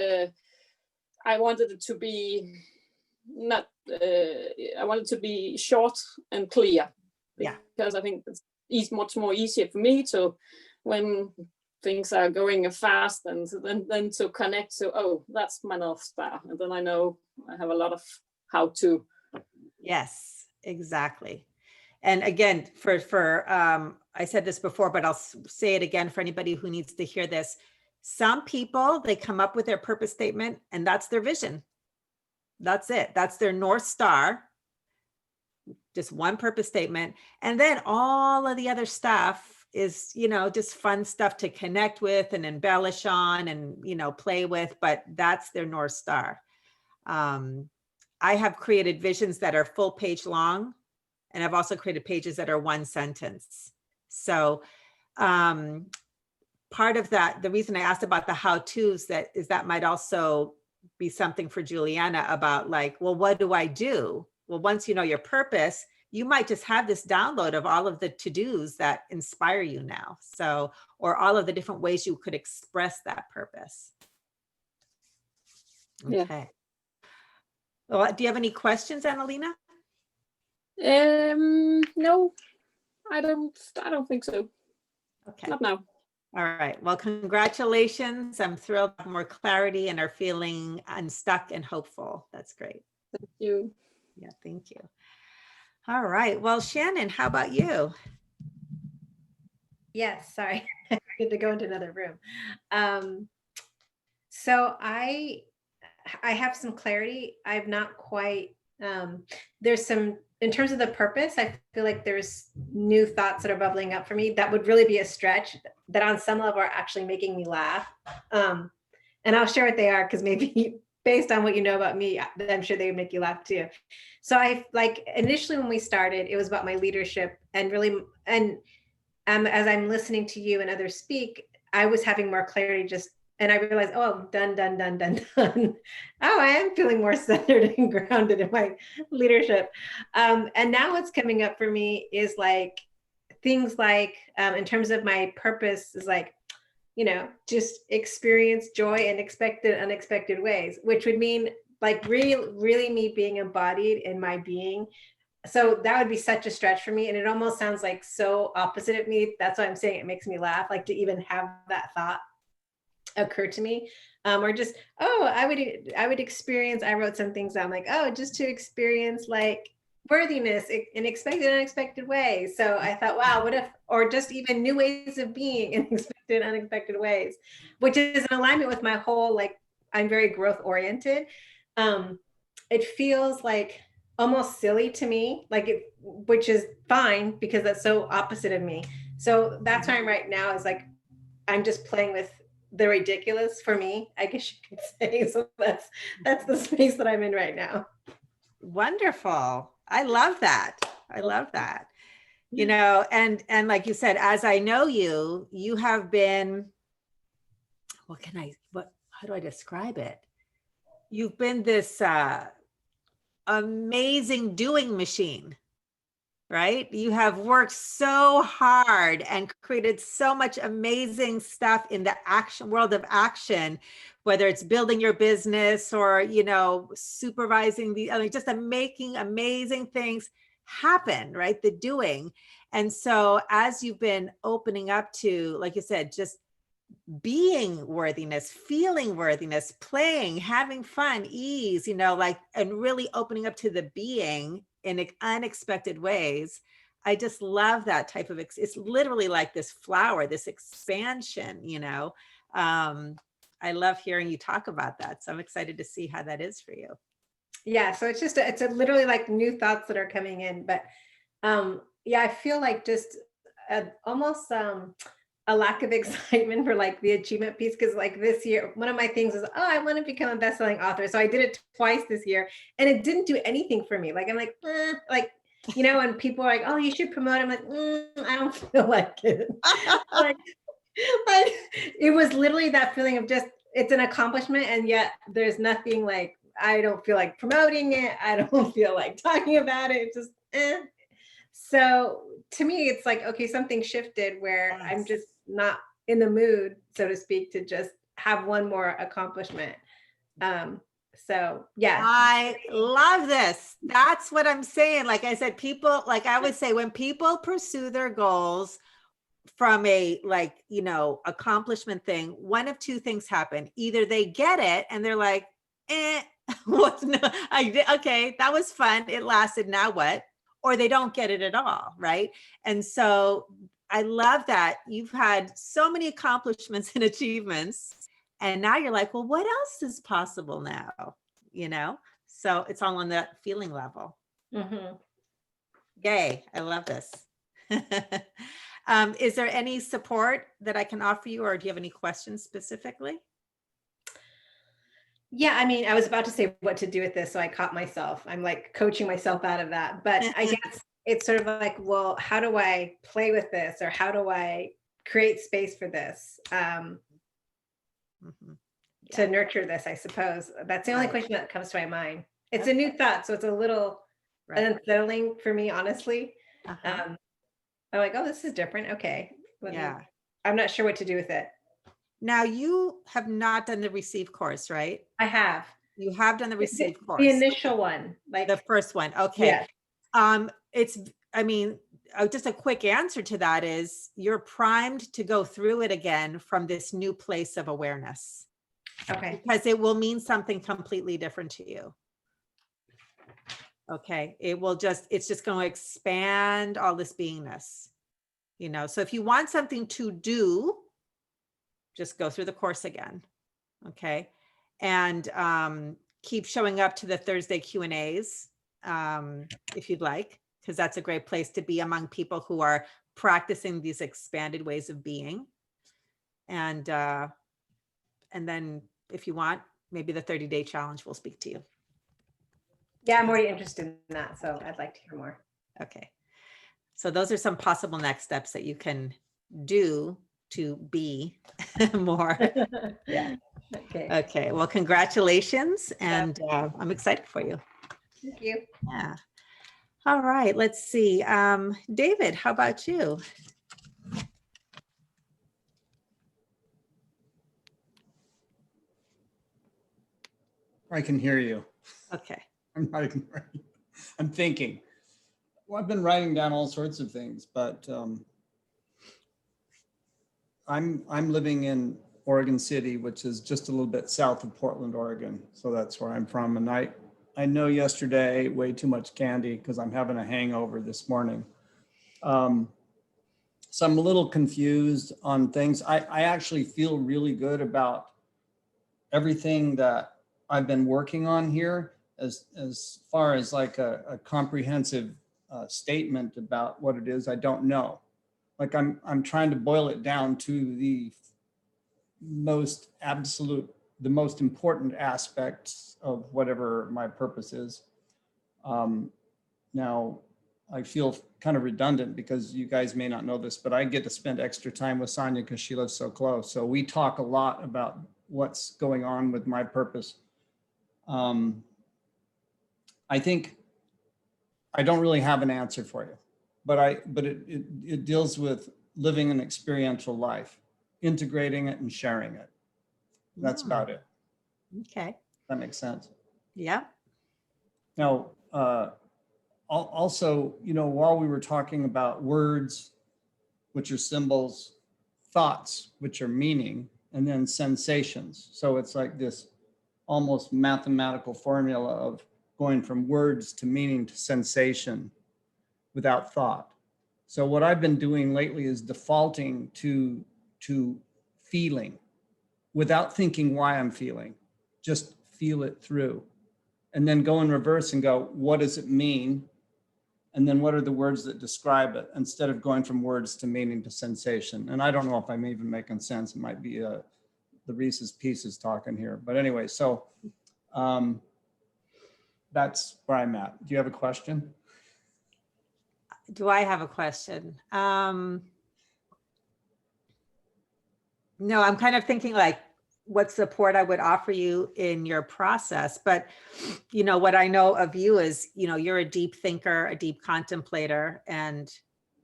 I wanted it to be not I want it to be short and clear.
Yeah.
Because I think it's much more easier for me to, when things are going fast, and then to connect to, oh, that's my North Star, and then I know I have a lot of how to.
Yes, exactly. And again, for I said this before, but I'll say it again for anybody who needs to hear this. Some people, they come up with their purpose statement and that's their vision. That's it. That's their North Star. Just one purpose statement. And then all of the other stuff is, you know, just fun stuff to connect with and embellish on and, you know, play with, but that's their North Star. I have created visions that are full page long, and I've also created pages that are one sentence. So part of that, the reason I asked about the how-tos that might also be something for Juliana about like, well, what do I do? Well, once you know your purpose, you might just have this download of all of the to-dos that inspire you now. So, or all of the different ways you could express that purpose.
Yeah.
Okay. Well, do you have any questions, Annalena?
No, I don't think so.
Okay.
Not now.
All right. Well, congratulations. I'm thrilled to have more clarity and are feeling unstuck and hopeful. That's great.
Thank you.
Yeah, thank you. All right. Well, Shannon, how about you?
Yes, sorry, I had to go into another room. So I have some clarity. I've not quite, there's some, in terms of the purpose, I feel like there's new thoughts that are bubbling up for me that would really be a stretch, that on some level are actually making me laugh. And I'll share what they are, because maybe based on what you know about me, I'm sure they would make you laugh too. So I like initially when we started, it was about my leadership and really, and as I'm listening to you and others speak, I was having more clarity just, and I realized, oh, done. Oh, I am feeling more centered and grounded in my leadership. And now what's coming up for me is like, things like, in terms of my purpose is like, you know, just experience joy in unexpected ways, which would mean like really me being embodied in my being. So that would be such a stretch for me. And it almost sounds like so opposite of me. That's why I'm saying it makes me laugh, like to even have that thought occur to me. Or just, oh, I would experience, I wrote some things down like, oh, just to experience like worthiness in expected, unexpected ways. So I thought, wow, what if, or just even new ways of being in expected, unexpected ways, which is in alignment with my whole, like, I'm very growth oriented. It feels like almost silly to me, like it, which is fine because that's so opposite of me. So that's where I'm right now, is like, I'm just playing with the ridiculous for me, I guess you could say. So that's the space that I'm in right now.
Wonderful. I love that. I love that. You know, and like you said, as I know you, you have been, how do I describe it? You've been this amazing doing machine, right? You have worked so hard and created so much amazing stuff in the action world of action, whether it's building your business or, you know, supervising just making amazing things happen, right? The doing. And so as you've been opening up to, like you said, just being worthiness, feeling worthiness, playing, having fun, ease, you know, like, and really opening up to the being in unexpected ways. I just love that type of, it's literally like this flower, this expansion, you know. I love hearing you talk about that. So I'm excited to see how that is for you.
Yeah, so it's just, it's literally like new thoughts that are coming in. But yeah, I feel like just almost a lack of excitement for like the achievement piece. Cause like this year, one of my things is, oh, I want to become a best-selling author. So I did it twice this year and it didn't do anything for me. Like, I'm like, like, you know, and people are like, oh, you should promote. I'm like, I don't feel like it. like it was literally that feeling of just, it's an accomplishment. And yet there's nothing like, I don't feel like promoting it. I don't feel like talking about it. It's just, So to me, it's like, okay, something shifted where
Yes.
I'm just not in the mood, so to speak, to just have one more accomplishment. So yeah,
I love this. That's what I'm saying. Like I said, people, like I would say, when people pursue their goals from a accomplishment thing, one of two things happen. Either they get it and they're like, what's no, I did, okay, that was fun. It lasted. Now what? Or they don't get it at all. Right. And so I love that you've had so many accomplishments and achievements. And now you're like, well, what else is possible now? So it's all on that feeling level.
mhm.
Yay. I love this. Is there any support that I can offer you, or do you have any questions specifically?
Yeah, I mean, I was about to say what to do with this, so I caught myself. I'm like coaching myself out of that. But I guess it's sort of like, well, how do I play with this, or how do I create space for this
Mhm.
to nurture this? I suppose that's the only
Right.
question that comes to my mind. It's a new thought, so it's a little
Right.
unsettling for me, honestly.
Uh-huh.
I'm like, oh, this is different. Okay,
Yeah.
I'm not sure what to do with it.
Now you have not done the Receive course, right?
I have
You have done the Receive course.
the initial one, like
The first one. Okay.
yeah.
It's, I mean, just a quick answer to that is you're primed to go through it again from this new place of awareness,
Okay.
because it will mean something completely different to you. Okay. It's just going to expand all this beingness, so if you want something to do, just go through the course again. Okay. And keep showing up to the Thursday Q&As if you'd like, because that's a great place to be among people who are practicing these expanded ways of being. And then if you want, maybe the 30-day challenge will speak to you.
Yeah, I'm already interested in that, so I'd like to hear more.
Okay. So those are some possible next steps that you can do to be more.
Yeah. Okay.
Okay. Well, congratulations. And I'm excited for you.
Thank you.
Yeah. All right. Let's see. David, how about you?
I can hear you.
Okay.
I'm not ignoring you. I'm thinking. Well, I've been writing down all sorts of things, but I'm living in Oregon City, which is just a little bit south of Portland, Oregon. So that's where I'm from. And I know yesterday I ate way too much candy because I'm having a hangover this morning. So I'm a little confused on things. I actually feel really good about everything that I've been working on here as far as like a comprehensive statement about what it is I don't know. Like I'm trying to boil it down to the most important aspects of whatever my purpose is. Now, I feel kind of redundant because you guys may not know this, but I get to spend extra time with Sonia because she lives so close. So we talk a lot about what's going on with my purpose. I think I don't really have an answer for you, but it deals with living an experiential life, integrating it and sharing it. That's about it.
Okay.
That makes sense.
Yeah.
Now, also, while we were talking about words, which are symbols, thoughts, which are meaning, and then sensations. So it's like this almost mathematical formula of going from words to meaning to sensation without thought. So what I've been doing lately is defaulting to feeling without thinking why I'm feeling, just feel it through. And then go in reverse and go, what does it mean? And then what are the words that describe it, instead of going from words to meaning to sensation. And I don't know if I'm even making sense. It might be the Reese's Pieces talking here. But anyway, so that's where I'm at. Do you have a question?
Do I have a question? No, I'm kind of thinking like what support I would offer you in your process. But, what I know of you is, you're a deep thinker, a deep contemplator. And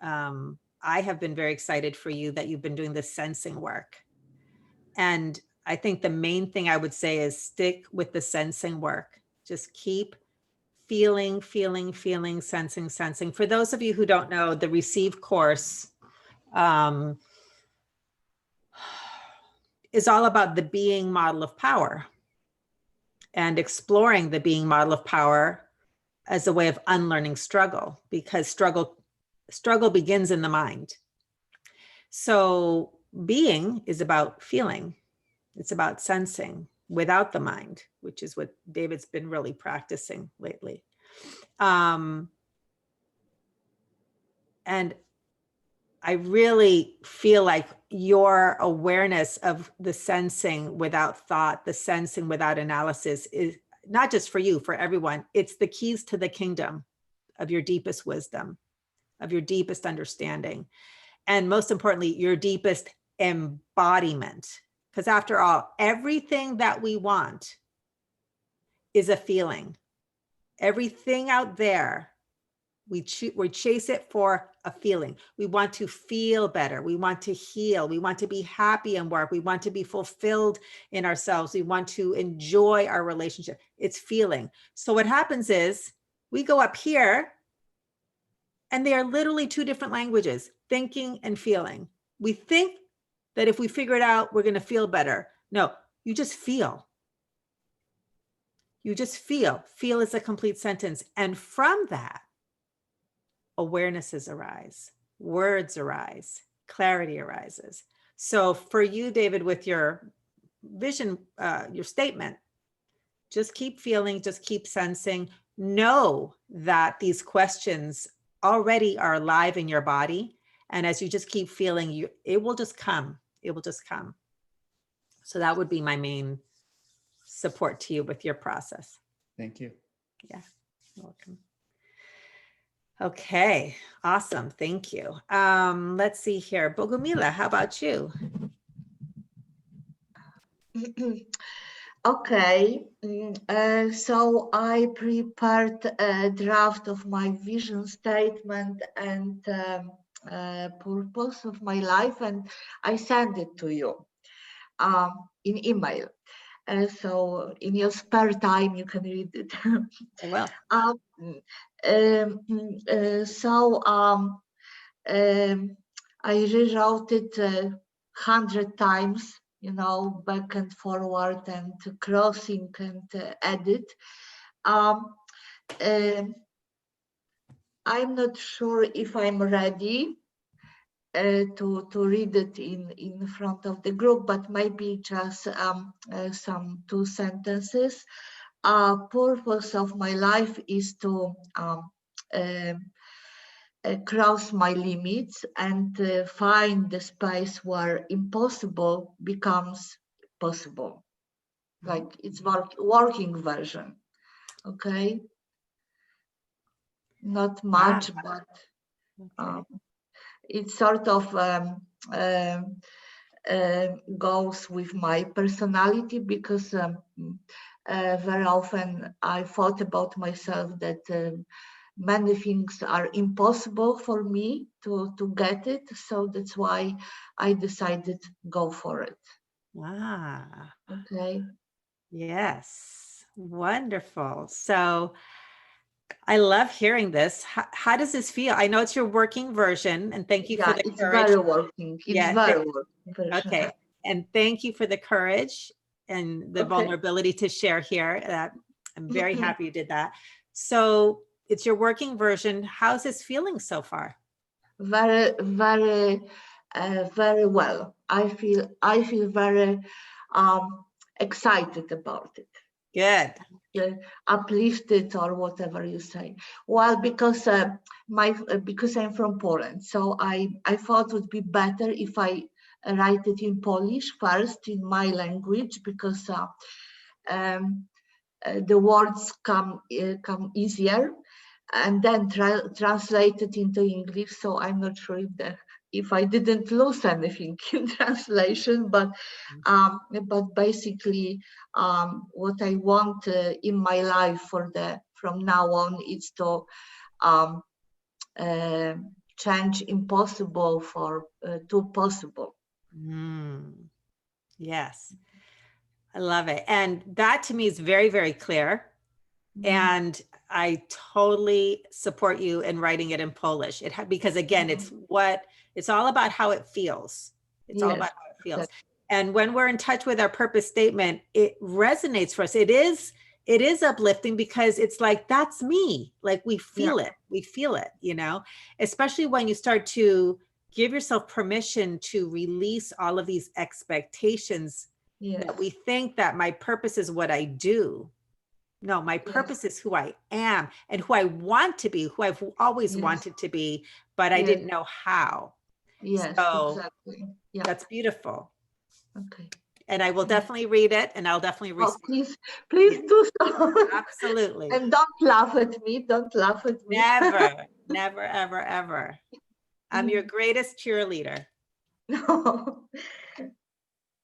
I have been very excited for you that you've been doing this sensing work. And I think the main thing I would say is stick with the sensing work. Just keep feeling, feeling, feeling, sensing, sensing. For those of you who don't know, the Receive course is all about the being model of power and exploring the being model of power as a way of unlearning struggle, because struggle begins in the mind. So being is about feeling. It's about sensing without the mind, which is what David's been really practicing lately. And I really feel like your awareness of the sensing without thought, the sensing without analysis is not just for you, for everyone. It's the keys to the kingdom of your deepest wisdom, of your deepest understanding. And most importantly, your deepest embodiment. Because after all, everything that we want is a feeling. Everything out there, we chase it for a feeling. We want to feel better. We want to heal. We want to be happy in work. We want to be fulfilled in ourselves. We want to enjoy our relationship. It's feeling. So what happens is we go up here and they are literally two different languages, thinking and feeling. We think that if we figure it out, we're going to feel better. No, you just feel. You just feel. Feel is a complete sentence. And from that, awarenesses arise, words arise, clarity arises. So for you, David, with your vision, your statement, just keep feeling, just keep sensing. Know that these questions already are alive in your body. And as you just keep feeling, it will just come. It will just come. So that would be my main support to you with your process.
Thank you.
Yeah, you're welcome. Okay, awesome. Thank you. Let's see here. Bogumila, how about you?
Okay, so I prepared a draft of my vision statement and purpose of my life, and I sent it to you in email. So in your spare time, you can read it.
I will.
I rewrote it 100 times, you know, back and forward and crossing and edit. I'm not sure if I'm ready to read it in front of the group, but maybe just some 2 sentences. Purpose of my life is to cross my limits and find the space where impossible becomes possible. Like it's working version. Okay. Not much, but it sort of goes with my personality, because very often I thought about myself that many things are impossible for me to get it. So that's why I decided go for it.
Ah,
Okay.
yes, wonderful. So I love hearing this. How does this feel? I know it's your working version, and thank you for the
it's
courage.
very working. It's
Yeah,
very working.
Okay, and thank you for the courage and the vulnerability to share here. I'm very happy you did that. So it's your working version. How's this feeling so far?
Very, very, very well. I feel very excited about it.
Good.
Uplifted, or whatever you say. Well, because because I'm from Poland, so I thought it would be better if I write it in Polish first, in my language, because the words come easier, and then translate it into English. So I'm not sure if I didn't lose anything in translation, but basically what I want in my life from now on is to change impossible to possible.
Yes. I love it. And that to me is very, very clear. And I totally support you in writing it in Polish. Because again, it's all about how it feels. It's all about how it feels. And when we're in touch with our purpose statement, it resonates for us. It is uplifting because it's like, that's me. Like we feel it. We feel it, you know, especially when you start to give yourself permission to release all of these expectations that we think that my purpose is what I do. No, my purpose is who I am and who I want to be, who I've always wanted to be, but I didn't know how.
Yes,
So
exactly. Yeah.
that's beautiful.
Okay.
And I will definitely read it, and I'll definitely
Oh,
respond.
please do so.
Absolutely.
And don't laugh at me. Don't laugh at me.
Never, never, ever, ever. I'm your greatest cheerleader.
No.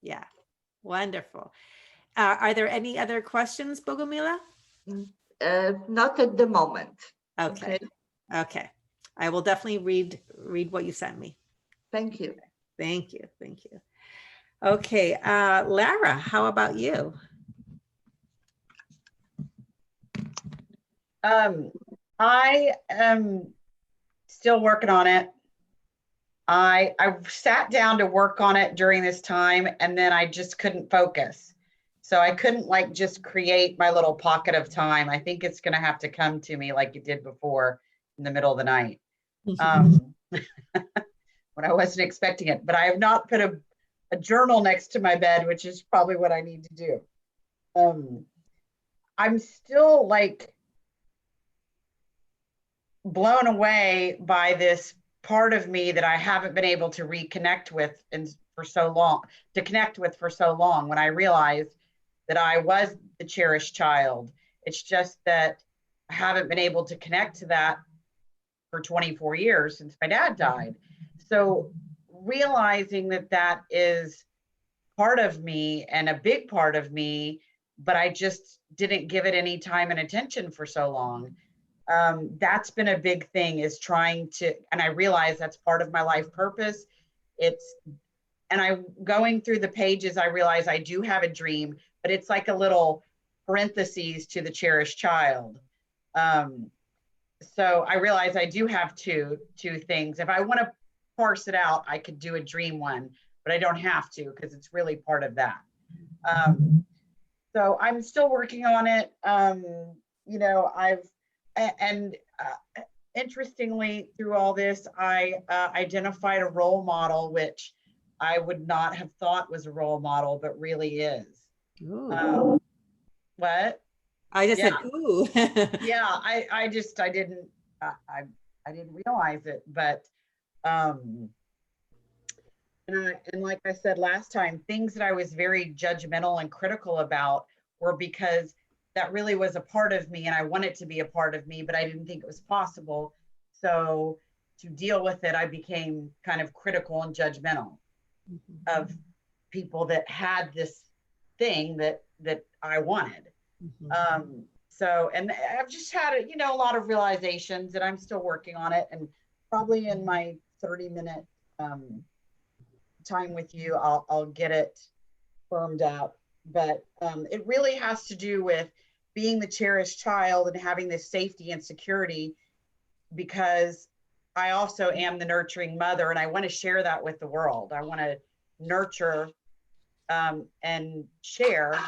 Yeah. Wonderful. Are there any other questions, Bogomila?
Not at the moment.
Okay. Okay. I will definitely read what you sent me.
Thank you.
Thank you. Thank you. Okay. Lara, how about you?
I am still working on it. I sat down to work on it during this time, and then I just couldn't focus. So I couldn't like just create my little pocket of time. I think it's going to have to come to me like it did before in the middle of the night. When I wasn't expecting it, but I have not put a journal next to my bed, which is probably what I need to do. I'm still like blown away by this part of me that I haven't been able to reconnect with for so long, when I realized that I was the cherished child. It's just that I haven't been able to connect to that for 24 years since my dad died. So realizing that that is part of me and a big part of me, but I just didn't give it any time and attention for so long. That's been a big thing, is trying to, and I realize that's part of my life purpose. And I going through the pages, I realize I do have a dream, but it's like a little parentheses to the cherished child. So I realize I do have two things. If I want to parse it out, I could do a dream one, but I don't have to because it's really part of that. So I'm still working on it. You know, interestingly, through all this, I identified a role model, which I would not have thought was a role model, but really is. What?
I just said, ooh.
Yeah, I didn't realize it, but and like I said last time, things that I was very judgmental and critical about were because that really was a part of me and I wanted it to be a part of me, but I didn't think it was possible. So to deal with it, I became kind of critical and judgmental of people that had this thing that I wanted. So, and I've just had a lot of realizations, and I'm still working on it, and probably in my 30-minute time with you, I'll get it firmed up. But it really has to do with being the cherished child and having this safety and security, because I also am the nurturing mother, and I want to share that with the world. I want to nurture and share,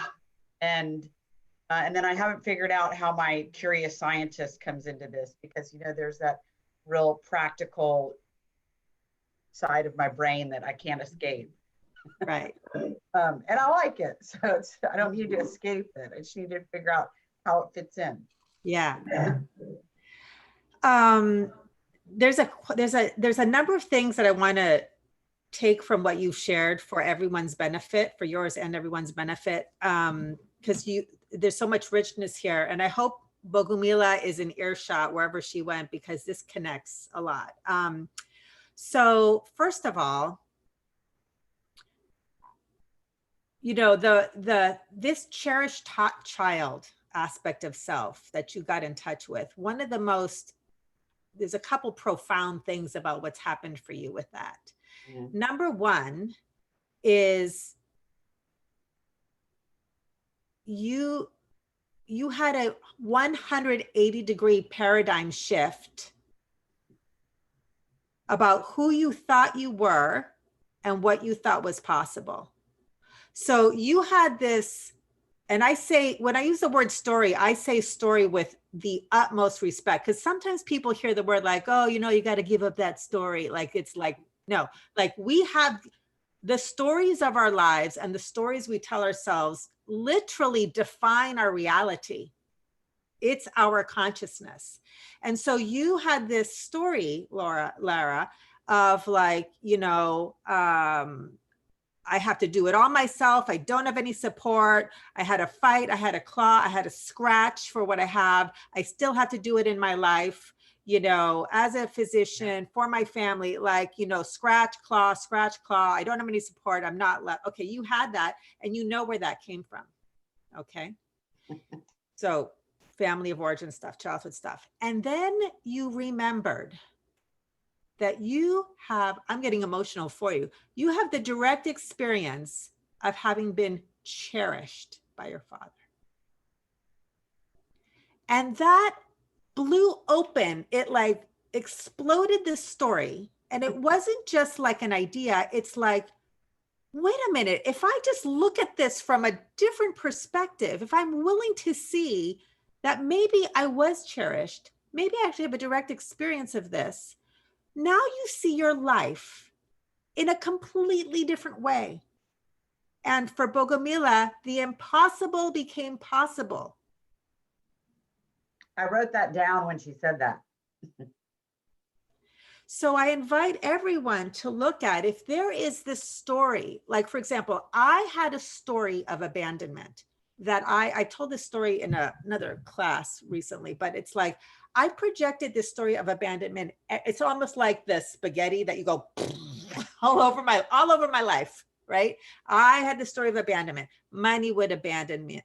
and then I haven't figured out how my curious scientist comes into this, because there's that real practical side of my brain that I can't escape.
Right.
And I like it, so I don't need to escape it. I just need to figure out how it fits in.
Yeah. There's a number of things that I want to take from what you've shared for everyone's benefit, for yours and everyone's benefit, because there's so much richness here, and I hope Bogumila is in earshot wherever she went, because this connects a lot. So first of all, this cherished child aspect of self that you got in touch with, there's a couple profound things about what's happened for you with that. Number one is you had a 180-degree paradigm shift about who you thought you were and what you thought was possible. So you had this, and I say, when I use the word story, I say story with the utmost respect, because sometimes people hear the word like, oh, you know, you got to give up that story. Like, it's like, no, like we have the stories of our lives and the stories we tell ourselves literally define our reality. It's our consciousness. And so you had this story, Lara, of like, you know, I have to do it all myself. I don't have any support. I had to fight. I had to claw. I had to scratch for what I have. I still have to do it in my life, you know, as a physician for my family, like, you know, scratch, claw, scratch, claw. I don't have any support. I'm not left. Okay. You had that and you know where that came from. Okay. So family of origin stuff, childhood stuff. And then you remembered that you have, I'm getting emotional for you. You have the direct experience of having been cherished by your father. And that blew open, it like exploded this story. And it wasn't just like an idea. It's like, wait a minute, if I just look at this from a different perspective, if I'm willing to see that maybe I was cherished, maybe I actually have a direct experience of this. Now you see your life in a completely different way. And for Bogomila, the impossible became possible.
I wrote that down when she said that.
So I invite everyone to look at if there is this story, like for example, I had a story of abandonment that I told this story in another class recently, but it's like, I projected this story of abandonment. It's almost like the spaghetti that you go all over my life, right? I had the story of abandonment. Money would abandon me.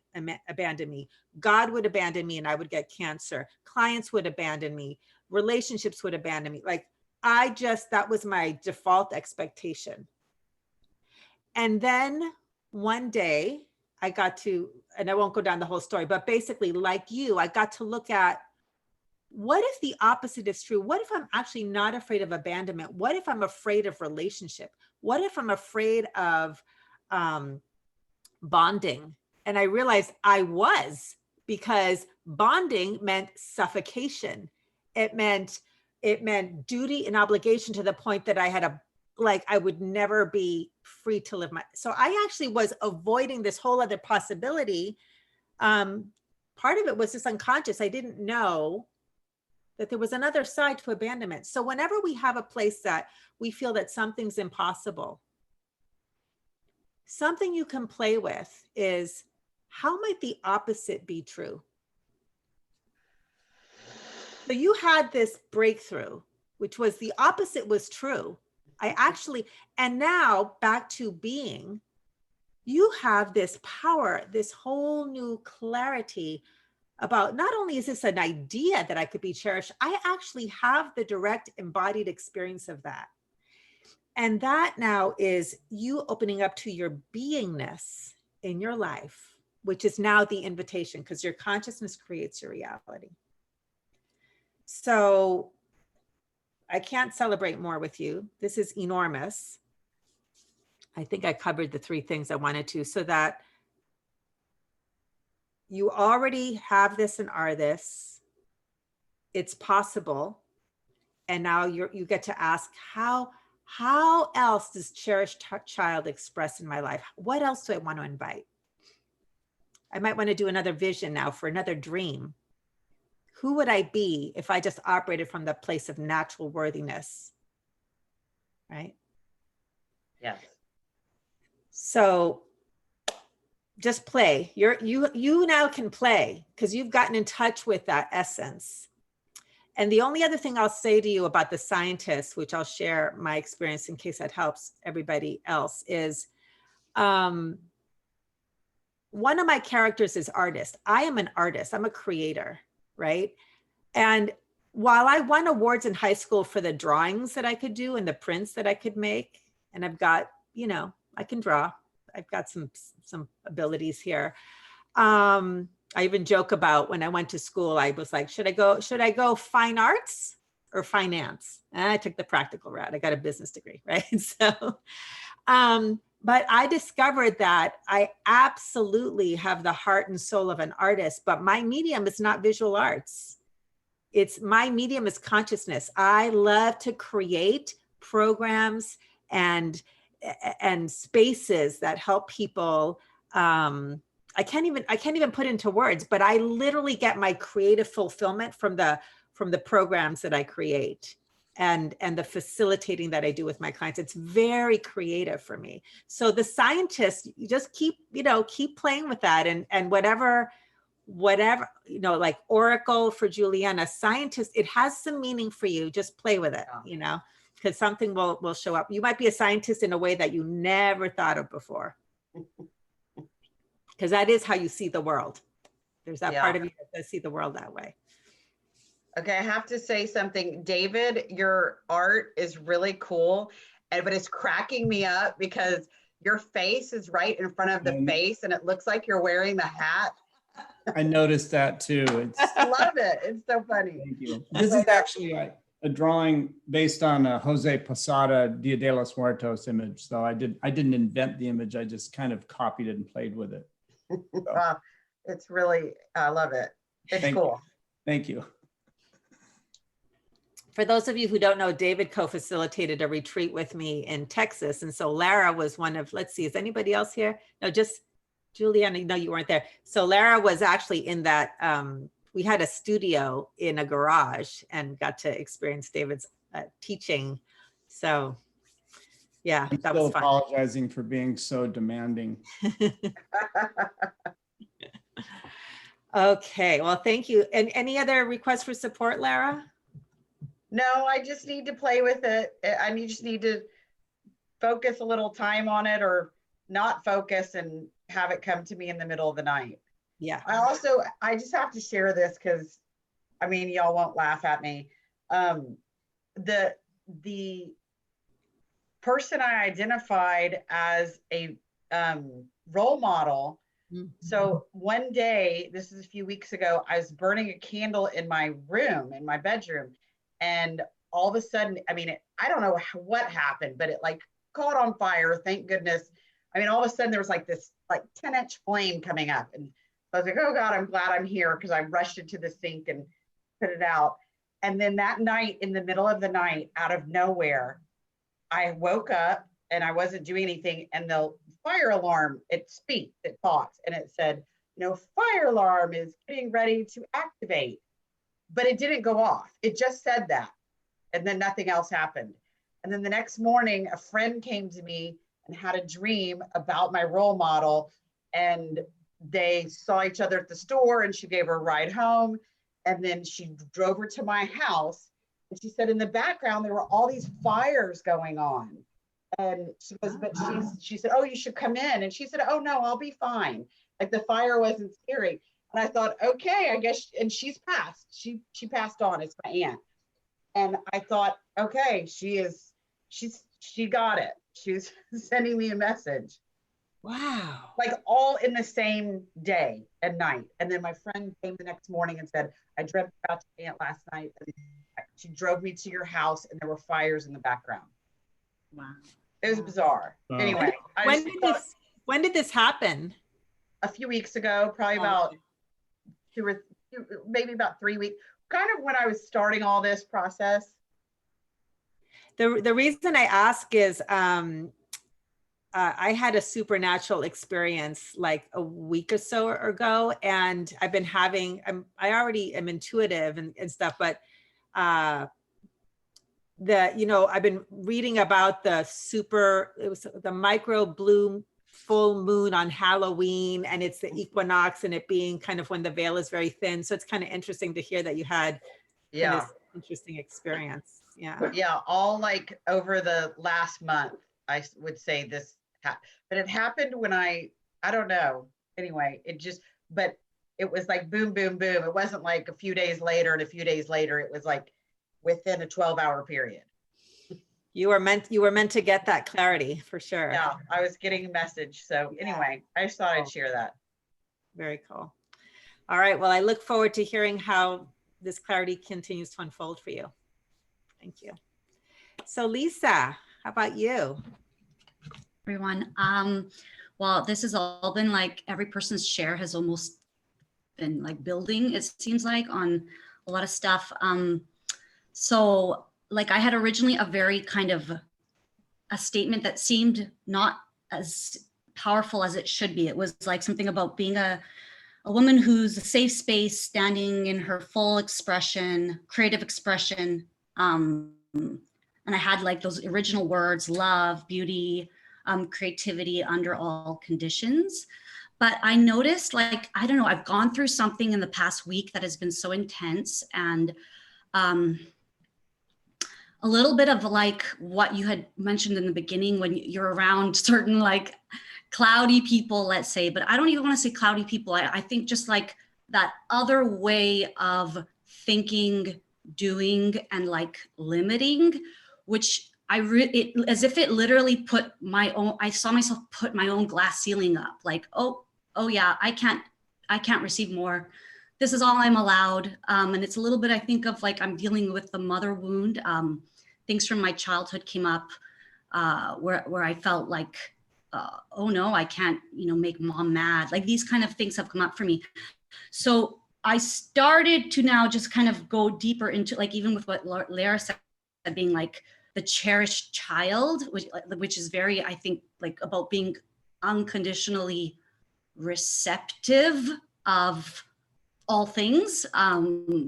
God would abandon me and I would get cancer. Clients would abandon me. Relationships would abandon me. Like that was my default expectation. And then one day I got to, and I won't go down the whole story, but basically like you, I got to look at, what if the opposite is true? What if I'm actually not afraid of abandonment? What if I'm afraid of relationship? What if I'm afraid of bonding? And I realized I was, because bonding meant suffocation. It meant duty and obligation to the point that I had I would never be free to live so I actually was avoiding this whole other possibility. Part of it was just unconscious. I didn't know that there was another side to abandonment. So whenever we have a place that we feel that something's impossible, something you can play with is, how might the opposite be true? So you had this breakthrough, which was the opposite was true. And now back to being, you have this power, this whole new clarity about not only is this an idea that I could be cherished, I actually have the direct embodied experience of that. And that now is you opening up to your beingness in your life, which is now the invitation, because your consciousness creates your reality. So I can't celebrate more with you. This is enormous. I think I covered the 3 things I wanted to, so that you already have this and are this. It's possible. And now you get to ask, how else does cherished child express in my life? What else do I want to invite? I might want to do another vision now for another dream. Who would I be if I just operated from the place of natural worthiness? Right?
Yes.
So just play. You now can play because you've gotten in touch with that essence. And the only other thing I'll say to you about the scientists, which I'll share my experience in case that helps everybody else, is one of my characters is artist. I am an artist. I'm a creator, right? And while I won awards in high school for the drawings that I could do and the prints that I could make, and I've got, I can draw. I've got some abilities here. I even joke about when I went to school, I was like, should I go fine arts or finance? And I took the practical route. I got a business degree, right? So, but I discovered that I absolutely have the heart and soul of an artist, but my medium is not visual arts. My medium is consciousness. I love to create programs and spaces that help people. I can't even put into words, but I literally get my creative fulfillment from the programs that I create and the facilitating that I do with my clients. It's very creative for me. So the scientists, you just keep playing with that, and whatever, like Oracle for Juliana, scientist, it has some meaning for you. Just play with it, because something will show up. You might be a scientist in a way that you never thought of before. Because that is how you see the world. There's that part of you that does see the world that way.
Okay, I have to say something. David, your art is really cool, but it's cracking me up because your face is right in front of the face and it looks like you're wearing the hat.
I noticed that too.
I love it. It's so funny.
Thank you. This is actually a drawing based on a Jose Posada Dia de los Muertos image. So I didn't invent the image. I just kind of copied it and played with it. So.
It's really, I love it. It's cool.
Thank you.
For those of you who don't know, David co-facilitated a retreat with me in Texas. And so Lara was one of, let's see, is anybody else here? No, just Juliana, no, you weren't there. So Lara was actually in that, we had a studio in a garage and got to experience David's teaching. So yeah, that was fun.
Apologizing for being so demanding.
Okay, well, thank you. And any other requests for support, Lara?
No, I just need to play with it. I just need to focus a little time on it, or not focus and have it come to me in the middle of the night.
Yeah.
I just have to share this because, I mean, y'all won't laugh at me. The person I identified as a role model. So one day, this is a few weeks ago, I was burning a candle in my room, in my bedroom. And all of a sudden, I mean, I don't know what happened, but it like caught on fire. Thank goodness. I mean, all of a sudden there was like this like 10-inch flame coming up. And I was like, oh God, I'm glad I'm here, because I rushed into the sink and put it out. And then that night, in the middle of the night, out of nowhere, I woke up and I wasn't doing anything. And the fire alarm, it talks, and it said, fire alarm is getting ready to activate. But it didn't go off. It just said that. And then nothing else happened. And then the next morning, a friend came to me and had a dream about my role model. And they saw each other at the store, and she gave her a ride home. And then she drove her to my house. And she said in the background, there were all these fires going on. And she goes, but she said, oh, you should come in. And she said, oh, no, I'll be fine. Like the fire wasn't scary. And I thought, okay, I guess, and she's passed. She passed on. It's my aunt. And I thought, okay, she got it. She's sending me a message.
Wow.
Like all in the same day and night. And then my friend came the next morning and said, I dreamt about your aunt last night. And she drove me to your house and there were fires in the background.
Wow.
It was bizarre.
Wow.
Anyway.
When did this happen?
A few weeks ago, probably about maybe about 3 weeks, kind of when I was starting all this process.
The reason I ask is I had a supernatural experience like a week or so ago, and I've been having, I already am intuitive and stuff, but I've been reading about it was the micro blue full moon on Halloween, and it's the equinox, and it being kind of when the veil is very thin. So it's kind of interesting to hear that you had this interesting experience.
Yeah, all like over the last month, I would say this, but it happened when I don't know. Anyway, but it was like boom, boom, boom. It wasn't like a few days later and a few days later. It was like within a 12-hour period.
You were meant to get that clarity for sure.
Yeah, I was getting a message. So anyway, I just thought I'd share that.
Very cool. All right. Well, I look forward to hearing how this clarity continues to unfold for you. Thank you. So Lisa, how about you?
Everyone. Well, this has all been like every person's share has almost been like building, it seems like, on a lot of stuff. So like I had originally a very kind of a statement that seemed not as powerful as it should be. It was like something about being a woman who's a safe space, standing in her full expression, creative expression. And I had like those original words, love, beauty, creativity under all conditions. But I noticed, like, I don't know, I've gone through something in the past week that has been so intense, and a little bit of like what you had mentioned in the beginning when you're around certain like cloudy people, let's say, but I don't even want to say cloudy people. I think just like that other way of thinking, doing, and like limiting, which as if it literally put my own, I saw myself put my own glass ceiling up, like, oh yeah, I can't receive more. This is all I'm allowed. And it's a little bit, I think, of like, I'm dealing with the mother wound. Things from my childhood came up where I felt like, oh no, I can't, make mom mad. Like these kind of things have come up for me. So I started to now just kind of go deeper into, like, even with what Lara said, being like the cherished child, which is very, I think, like about being unconditionally receptive of all things,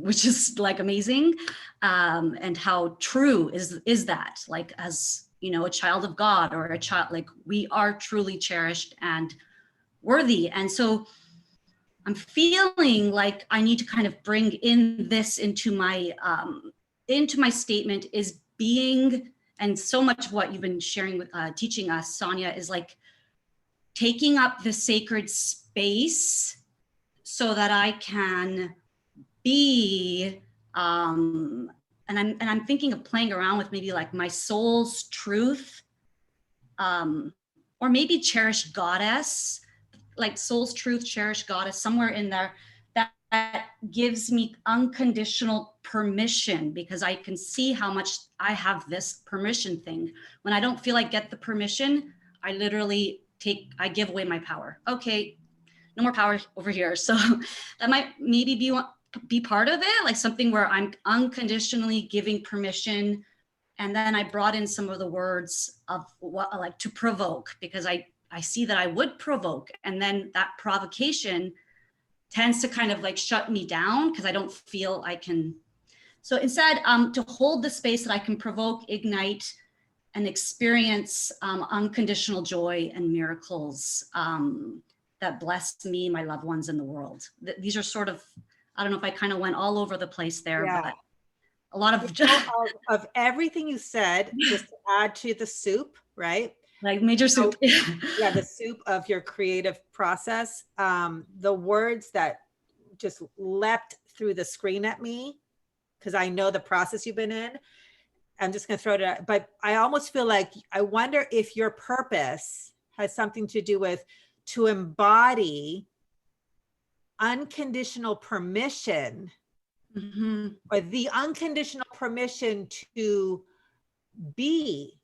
which is like amazing, and how true is that, like, as a child of God, or a child, like we are truly cherished and worthy. And so I'm feeling like I need to kind of bring in this into my statement, is being, and so much of what you've been sharing with teaching us, Sonia, is like taking up the sacred space so that I can be, and I'm thinking of playing around with maybe like my soul's truth, or maybe cherished goddess, like soul's truth, cherished goddess, somewhere in there that gives me unconditional permission, because I can see how much I have this permission thing. When I don't feel I get the permission, I literally I give away my power. Okay, no more power over here. So that might maybe be part of it, like something where I'm unconditionally giving permission. And then I brought in some of the words of what, like, to provoke, because I see that I would provoke, and then that provocation tends to kind of like shut me down because I don't feel I can. So instead, to hold the space that I can provoke, ignite, and experience unconditional joy and miracles that bless me, my loved ones, in the world. These are sort of, I don't know if I kind of went all over the place there,
Yeah.
but a lot of
of everything you said, just to add to the soup, right?
Like major soup.
Yeah, the soup of your creative process. The words that just leapt through the screen at me, because I know the process you've been in. I'm just going to throw it out. But I almost feel like, I wonder if your purpose has something to do with to embody unconditional permission, or the unconditional permission to be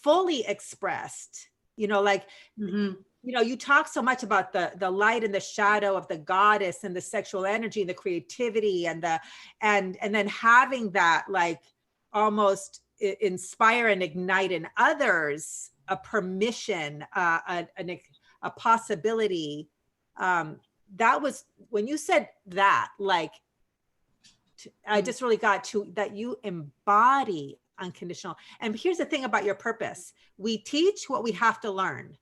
fully expressed, like, you talk so much about the light and the shadow of the goddess, and the sexual energy, and the creativity, and then having that, like, almost inspire and ignite in others a permission, a possibility. That was when you said that, like, I just really got to that you embody unconditional. And here's the thing about your purpose: we teach what we have to learn.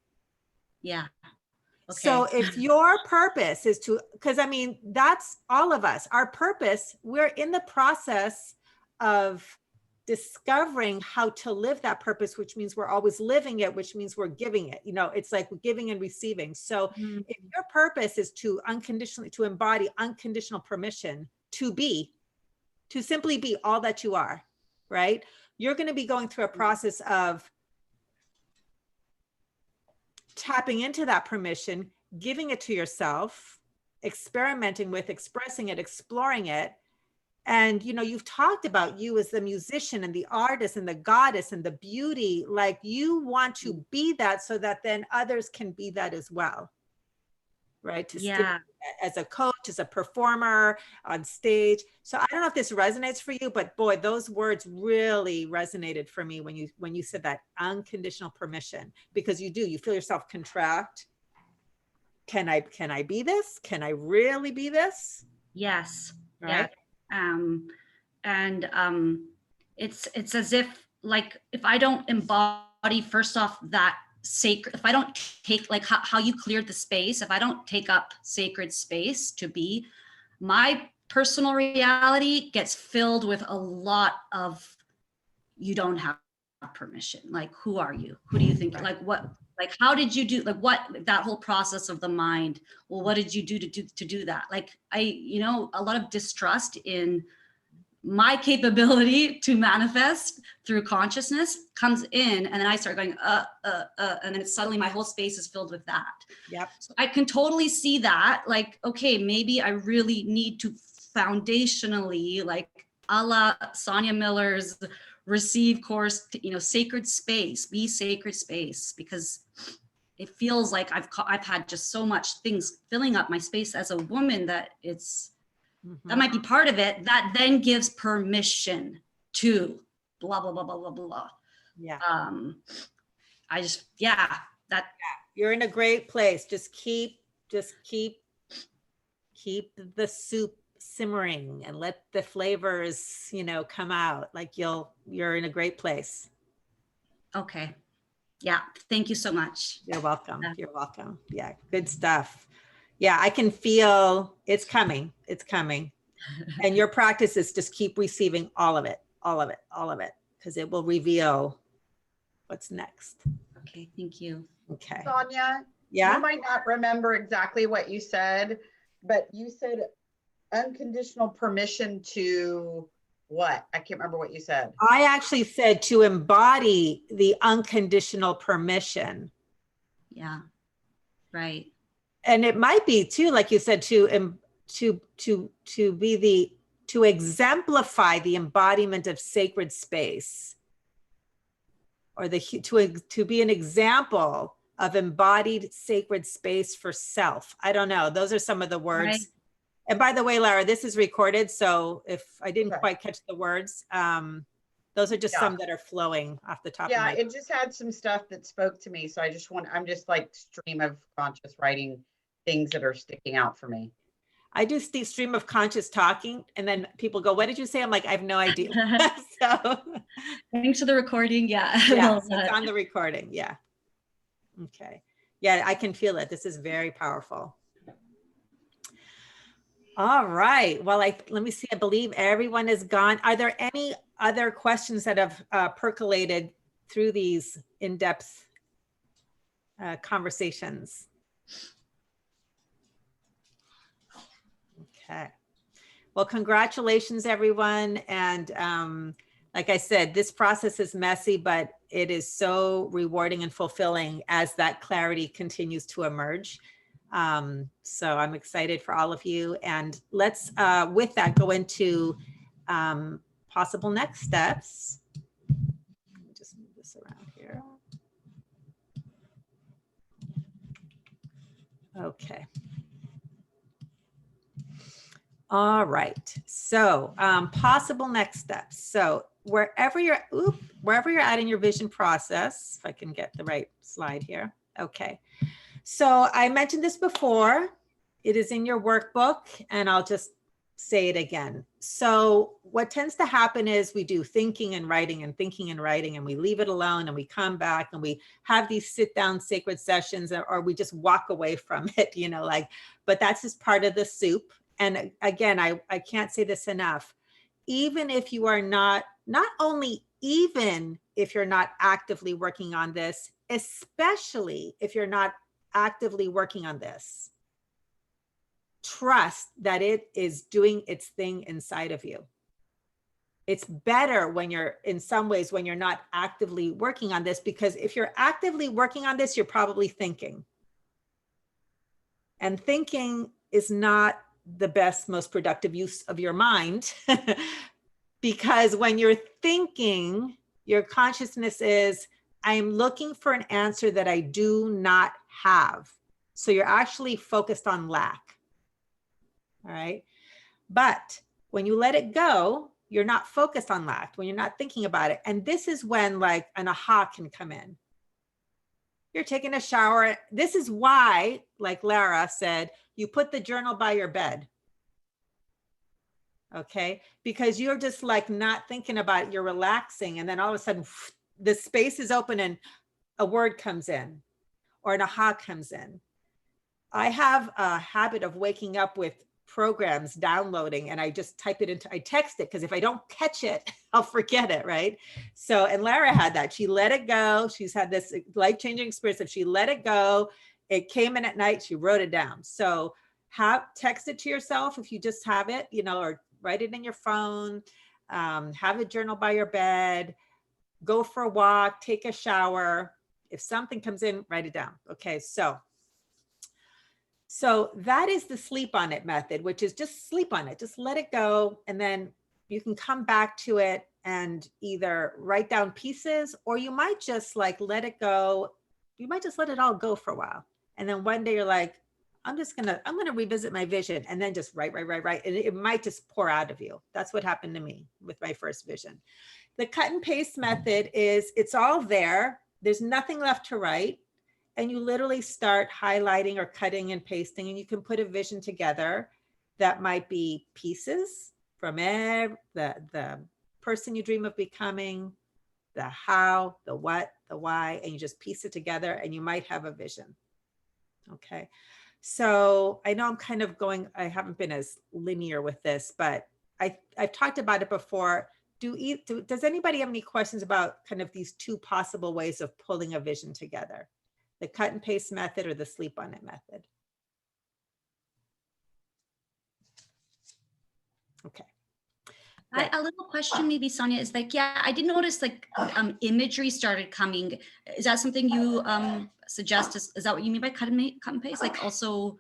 Yeah. Okay.
So if your purpose is to, because I mean, that's all of us, our purpose, we're in the process of discovering how to live that purpose, which means we're always living it, which means we're giving it, it's like giving and receiving. So if your purpose is to embody unconditional permission to simply be all that you are, right? You're going to be going through a process of tapping into that permission, giving it to yourself, experimenting with, expressing it, exploring it. And, you know, you've talked about you as the musician and the artist and the goddess and the beauty, like you want to be that so that then others can be that as well. Right? To
Yeah.
as a coach, as a performer on stage. So I don't know if this resonates for you, but boy, those words really resonated for me when you said that unconditional permission, because you feel yourself contract. Can I be this? Can I really be this?
Yes.
Right.
And it's as if, like, if I don't embody first off that sacred, if I don't take, like how you cleared the space, if I don't take up sacred space to be, my personal reality gets filled with a lot of, you don't have permission. Like, who are you? Who do you think?
Right.
Like, what? Like, how did you do? Like, what? That whole process of the mind. Well, what did you do to do that? Like, a lot of distrust in my capability to manifest through consciousness comes in, and then I start going, and then suddenly my whole space is filled with that.
Yep.
So I can totally see that, like, okay, maybe I really need to foundationally, like, a la Sonia Miller's Receive course, sacred space, be sacred space, because it feels like I've had just so much things filling up my space as a woman that that might be part of it, that then gives permission to blah, blah, blah, blah, blah, blah.
Yeah. You're in a great place. Just keep the soup simmering and let the flavors, come out. Like you're in a great place.
Okay. Yeah. Thank you so much.
You're welcome. You're welcome. Yeah. Good stuff. Yeah. I can feel it's coming. It's coming. And your practice is just keep receiving all of it, because it will reveal what's next.
Okay. Thank you.
Okay.
Sonia,
Yeah.
you might not remember exactly what you said, but you said unconditional permission to what? I can't remember what you said.
I actually said to embody the unconditional permission.
Yeah. Right.
And it might be too, like you said, to exemplify the embodiment of sacred space, or to be an example of embodied sacred space for self. I don't know. Those are some of the words.
Right.
And by the way, Lara, this is recorded. So if I didn't quite catch the words, those are just some that are flowing off the top of my head.
It just had some stuff that spoke to me. So I'm just like stream of conscious writing things that are sticking out for me. I do stream of conscious talking, and then people go, what did you say? I'm like, I have no idea. So
thanks for the recording. Yeah.
Yeah, so it's on the recording. Yeah. Okay. Yeah, I can feel it. This is very powerful. All right. Well, let me see. I believe everyone is gone. Are there any other questions that have percolated through these in-depth conversations? Okay. Well, congratulations, everyone. And like I said, this process is messy, but it is so rewarding and fulfilling as that clarity continues to emerge. So I'm excited for all of you. And let's, with that, go into possible next steps. Let me just move this around here. Okay. All right. So possible next steps. So wherever you're at in your vision process, if I can get the right slide here. Okay. So I mentioned this before. It is in your workbook, and I'll just say it again. So what tends to happen is we do thinking and writing, and we leave it alone, and we come back and we have these sit down sacred sessions, or we just walk away from it, but that's just part of the soup. And again, I can't say this enough. Even if you are not actively working on this, especially if you're not actively working on this, trust that it is doing its thing inside of you. It's better when you're not actively working on this, because if you're actively working on this, you're probably thinking. And thinking is not the best, most productive use of your mind because when you're thinking, your consciousness is, I am looking for an answer that I do not have. So you're actually focused on lack. All right. But when you let it go, you're not focused on lack, when you're not thinking about it. And this is when like an aha can come in. You're taking a shower. This is why, like Lara said, you put the journal by your bed. Okay. Because you're just like not thinking about it. You're relaxing. And then all of a sudden the space is open and a word comes in or an aha comes in. I have a habit of waking up with programs downloading and I just type it into, I text it because if I don't catch it, I'll forget it, right? So, and Lara had that. She let it go. She's had this life-changing experience. If she let it go, it came in at night, she wrote it down. So text it to yourself if you just have it, you know, or write it in your phone, have a journal by your bed, go for a walk, take a shower. If something comes in, write it down. Okay, so that is the sleep on it method, which is just sleep on it, just let it go. And then you can come back to it and either write down pieces, or you might just like let it go. You might just let it all go for a while. And then one day you're like, I'm going to revisit my vision, and then just write. And it might just pour out of you. That's what happened to me with my first vision. The cut and paste method is it's all there. There's nothing left to write. And you literally start highlighting or cutting and pasting, and you can put a vision together that might be pieces from the person you dream of becoming, the how, the what, the why, and you just piece it together and you might have a vision. Okay. So I know I'm kind of I haven't been as linear with this, but I've talked about it before. Does anybody have any questions about kind of these two possible ways of pulling a vision together? The cut and paste method or the sleep on it method? Okay.
A little question maybe, Sonia, is like, yeah, I did notice like imagery started coming. Is that something you suggest? Is that what you mean by cut and paste? Like also,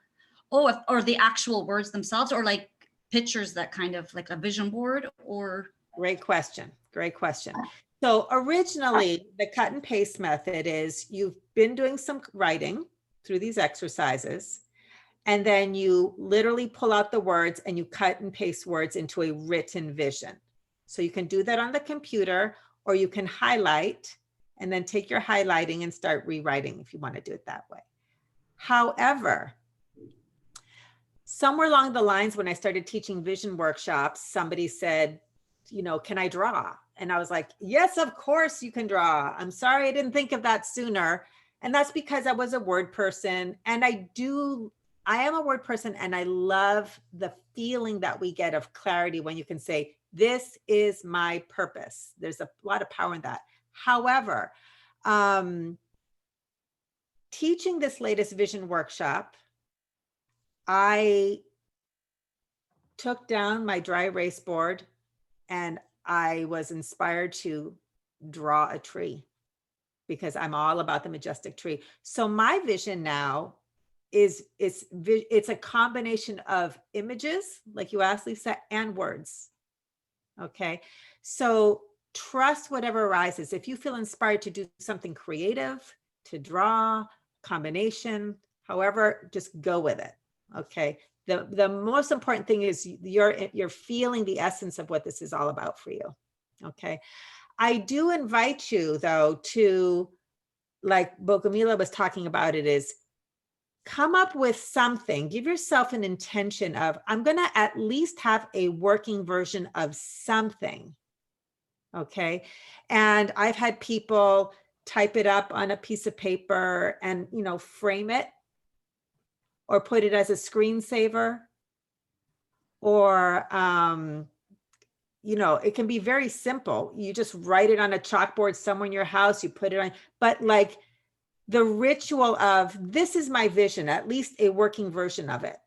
or the actual words themselves, or like pictures that kind of like a vision board, or?
Great question. Great question. So originally the cut and paste method is you've been doing some writing through these exercises, and then you literally pull out the words and you cut and paste words into a written vision. So you can do that on the computer, or you can highlight and then take your highlighting and start rewriting if you want to do it that way. However, somewhere along the lines when I started teaching vision workshops, somebody said, you know, can I draw? And I was like, yes, of course you can draw. I'm sorry I didn't think of that sooner. And that's because I was a word person, and I am a word person, and I love the feeling that we get of clarity when you can say, this is my purpose. There's a lot of power in that. However, teaching this latest vision workshop, I took down my dry erase board and I was inspired to draw a tree because I'm all about the majestic tree. So my vision now is it's a combination of images, like you asked, Lisa, and words. Okay. So trust whatever arises. If you feel inspired to do something creative, to draw, combination, however, just go with it. Okay. The most important thing is you're feeling the essence of what this is all about for you. Okay. I do invite you though to, like Bogomila was talking about, it is come up with something, give yourself an intention of, I'm going to at least have a working version of something. Okay. And I've had people type it up on a piece of paper and, you know, frame it or put it as a screensaver, or, you know, it can be very simple. You just write it on a chalkboard somewhere in your house, you put it on, but like the ritual of this is my vision, at least a working version of it.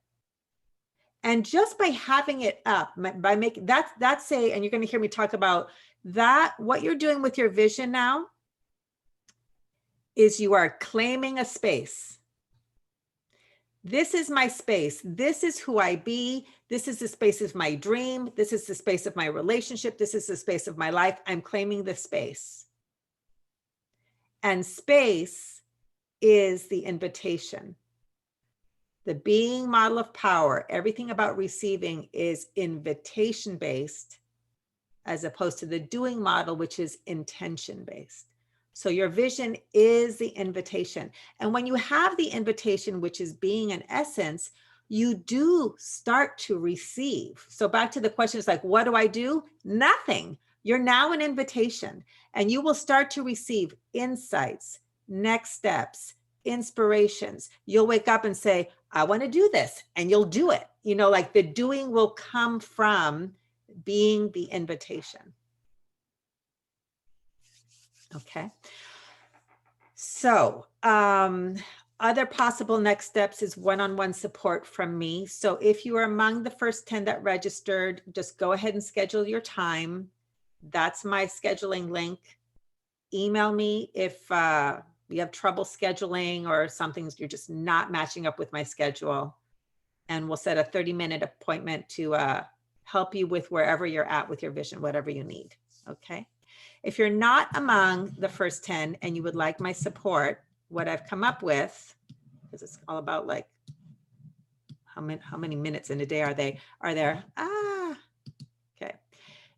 And just by having it up, by making that's a, and you're going to hear me talk about that, what you're doing with your vision now is you are claiming a space. This is my space. This is who I be. This is the space of my dream. This is the space of my relationship. This is the space of my life. I'm claiming this space. And space is the invitation. The being model of power, everything about receiving is invitation based, as opposed to the doing model, which is intention based. So your vision is the invitation. And when you have the invitation, which is being an essence, you do start to receive. So back to the question, it's like, what do I do? Nothing. You're now an invitation, and you will start to receive insights, next steps, inspirations. You'll wake up and say, I want to do this, and you'll do it. You know, like the doing will come from being the invitation. Okay. So, other possible next steps is one-on-one support from me. So if you are among the first 10 that registered, just go ahead and schedule your time. That's my scheduling link. Email me if you have trouble scheduling or something's you're just not matching up with my schedule. And we'll set a 30-minute appointment to help you with wherever you're at with your vision, whatever you need. Okay. If you're not among the first 10 and you would like my support, what I've come up with, because it's all about like, how many minutes in a day are there? Okay.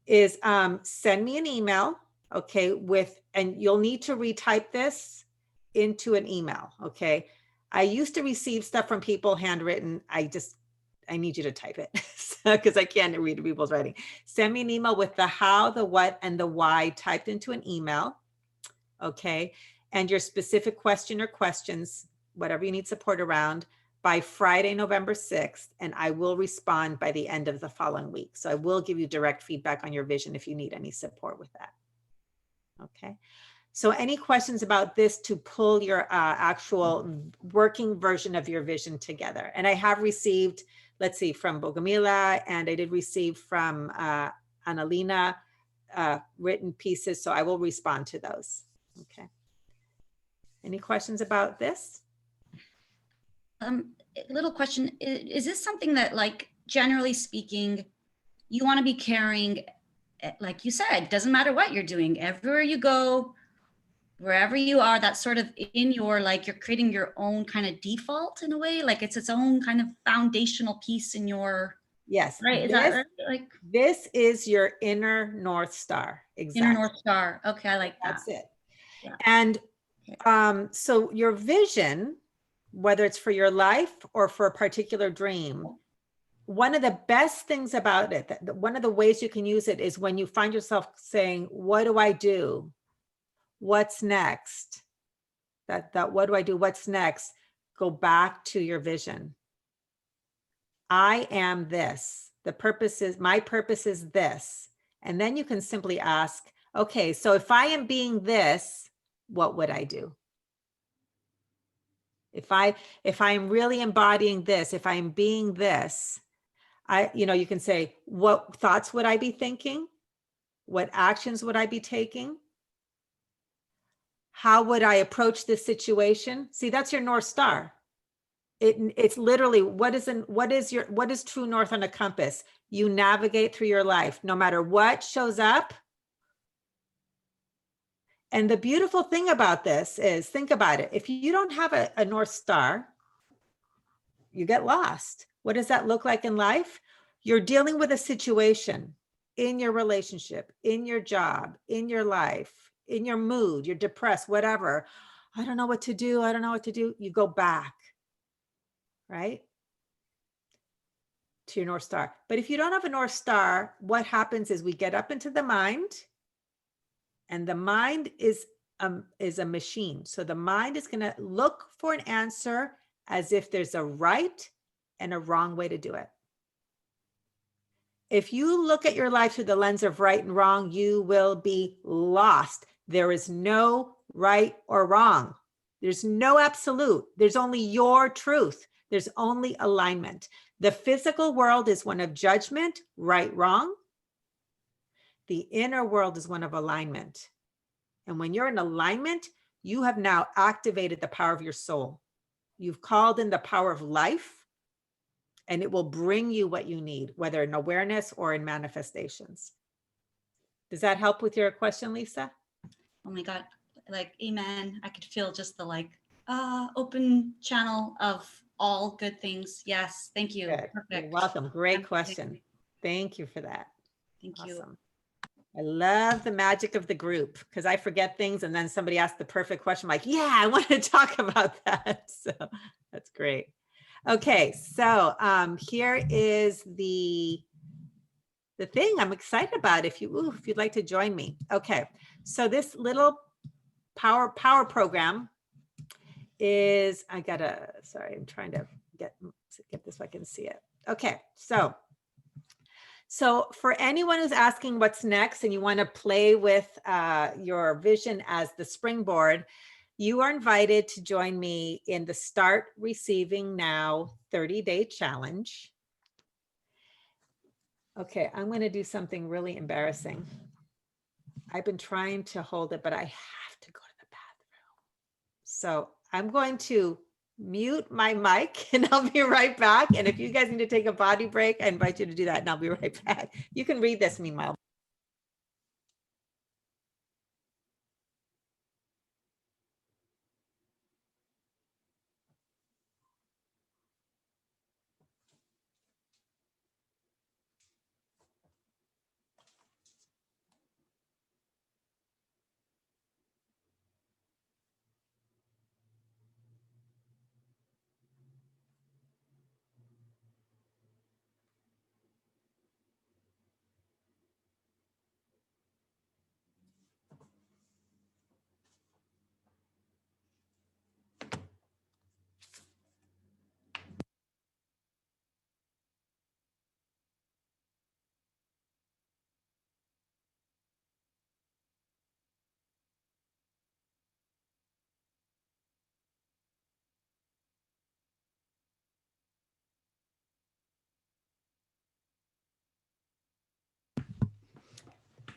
Is send me an email, okay, and you'll need to retype this into an email, okay? I used to receive stuff from people handwritten. I need you to type it because I can't read people's writing. Send me an email with the how, the what, and the why typed into an email, okay? And your specific question or questions, whatever you need support around, by Friday, November 6th, and I will respond by the end of the following week. So I will give you direct feedback on your vision if you need any support with that, okay? So any questions about this to pull your actual working version of your vision together? And I have received, let's see, from Bogomila, and I did receive from Annalena written pieces, so I will respond to those. Okay. Any questions about this?
Little question, is this something that, like, generally speaking, you want to be carrying, like you said, doesn't matter what you're doing, everywhere you go, wherever you are, that's sort of in your, like, you're creating your own kind of default in a way, like it's its own kind of foundational piece in your,
yes,
right? Is that right? Like,
this is your inner North Star. Exactly.
Inner North Star. Okay, I like that.
That's it.
Yeah.
And so your vision, whether it's for your life or for a particular dream, one of the best things about it, one of the ways you can use it is when you find yourself saying, what do I do? What's next? That what do I do? What's next? Go back to your vision. I am this. My purpose is this. And then you can simply ask, okay, so if I am being this, what would I do? If I'm really embodying this, if I'm being this, you can say, what thoughts would I be thinking? What actions would I be taking? How would I approach this situation? See, that's your North Star. It's literally what is true north on a compass? You navigate through your life, no matter what shows up. And the beautiful thing about this is, think about it. If you don't have a North Star, you get lost. What does that look like in life? You're dealing with a situation in your relationship, in your job, in your life, in your mood, you're depressed, whatever. I don't know what to do. I don't know what to do. You go back, right? To your North Star. But if you don't have a North Star, what happens is we get up into the mind, and the mind is a machine. So the mind is going to look for an answer as if there's a right and a wrong way to do it. If you look at your life through the lens of right and wrong, you will be lost. There is no right or wrong. There's no absolute. There's only your truth. There's only alignment. The physical world is one of judgment, right, wrong. The inner world is one of alignment. And when you're in alignment, you have now activated the power of your soul. you've called in the power of life, and it will bring you what you need, whether in awareness or in manifestations. Does that help with your question, Lisa?
Oh my God, like, amen. I could feel just the like open channel of all good things. Yes, thank you.
Good.
Perfect.
You're welcome. Great
Absolutely.
question. Thank you for that.
Thank you.
Awesome. I love the magic of the group because I forget things and then somebody asks the perfect question. I'm like, yeah, I want to talk about that. So that's great. Okay, so here is the thing I'm excited about. If you'd like to join me. Okay, so this little power program is, sorry, I'm trying to get this so I can see it. Okay, so for anyone who's asking what's next and you want to play with your vision as the springboard, you are invited to join me in the Start Receiving Now 30-day challenge. Okay, I'm going to do something really embarrassing. I've been trying to hold it, but I have to go to the bathroom. So I'm going to mute my mic and I'll be right back. And if you guys need to take a body break, I invite you to do that and I'll be right back. You can read this meanwhile.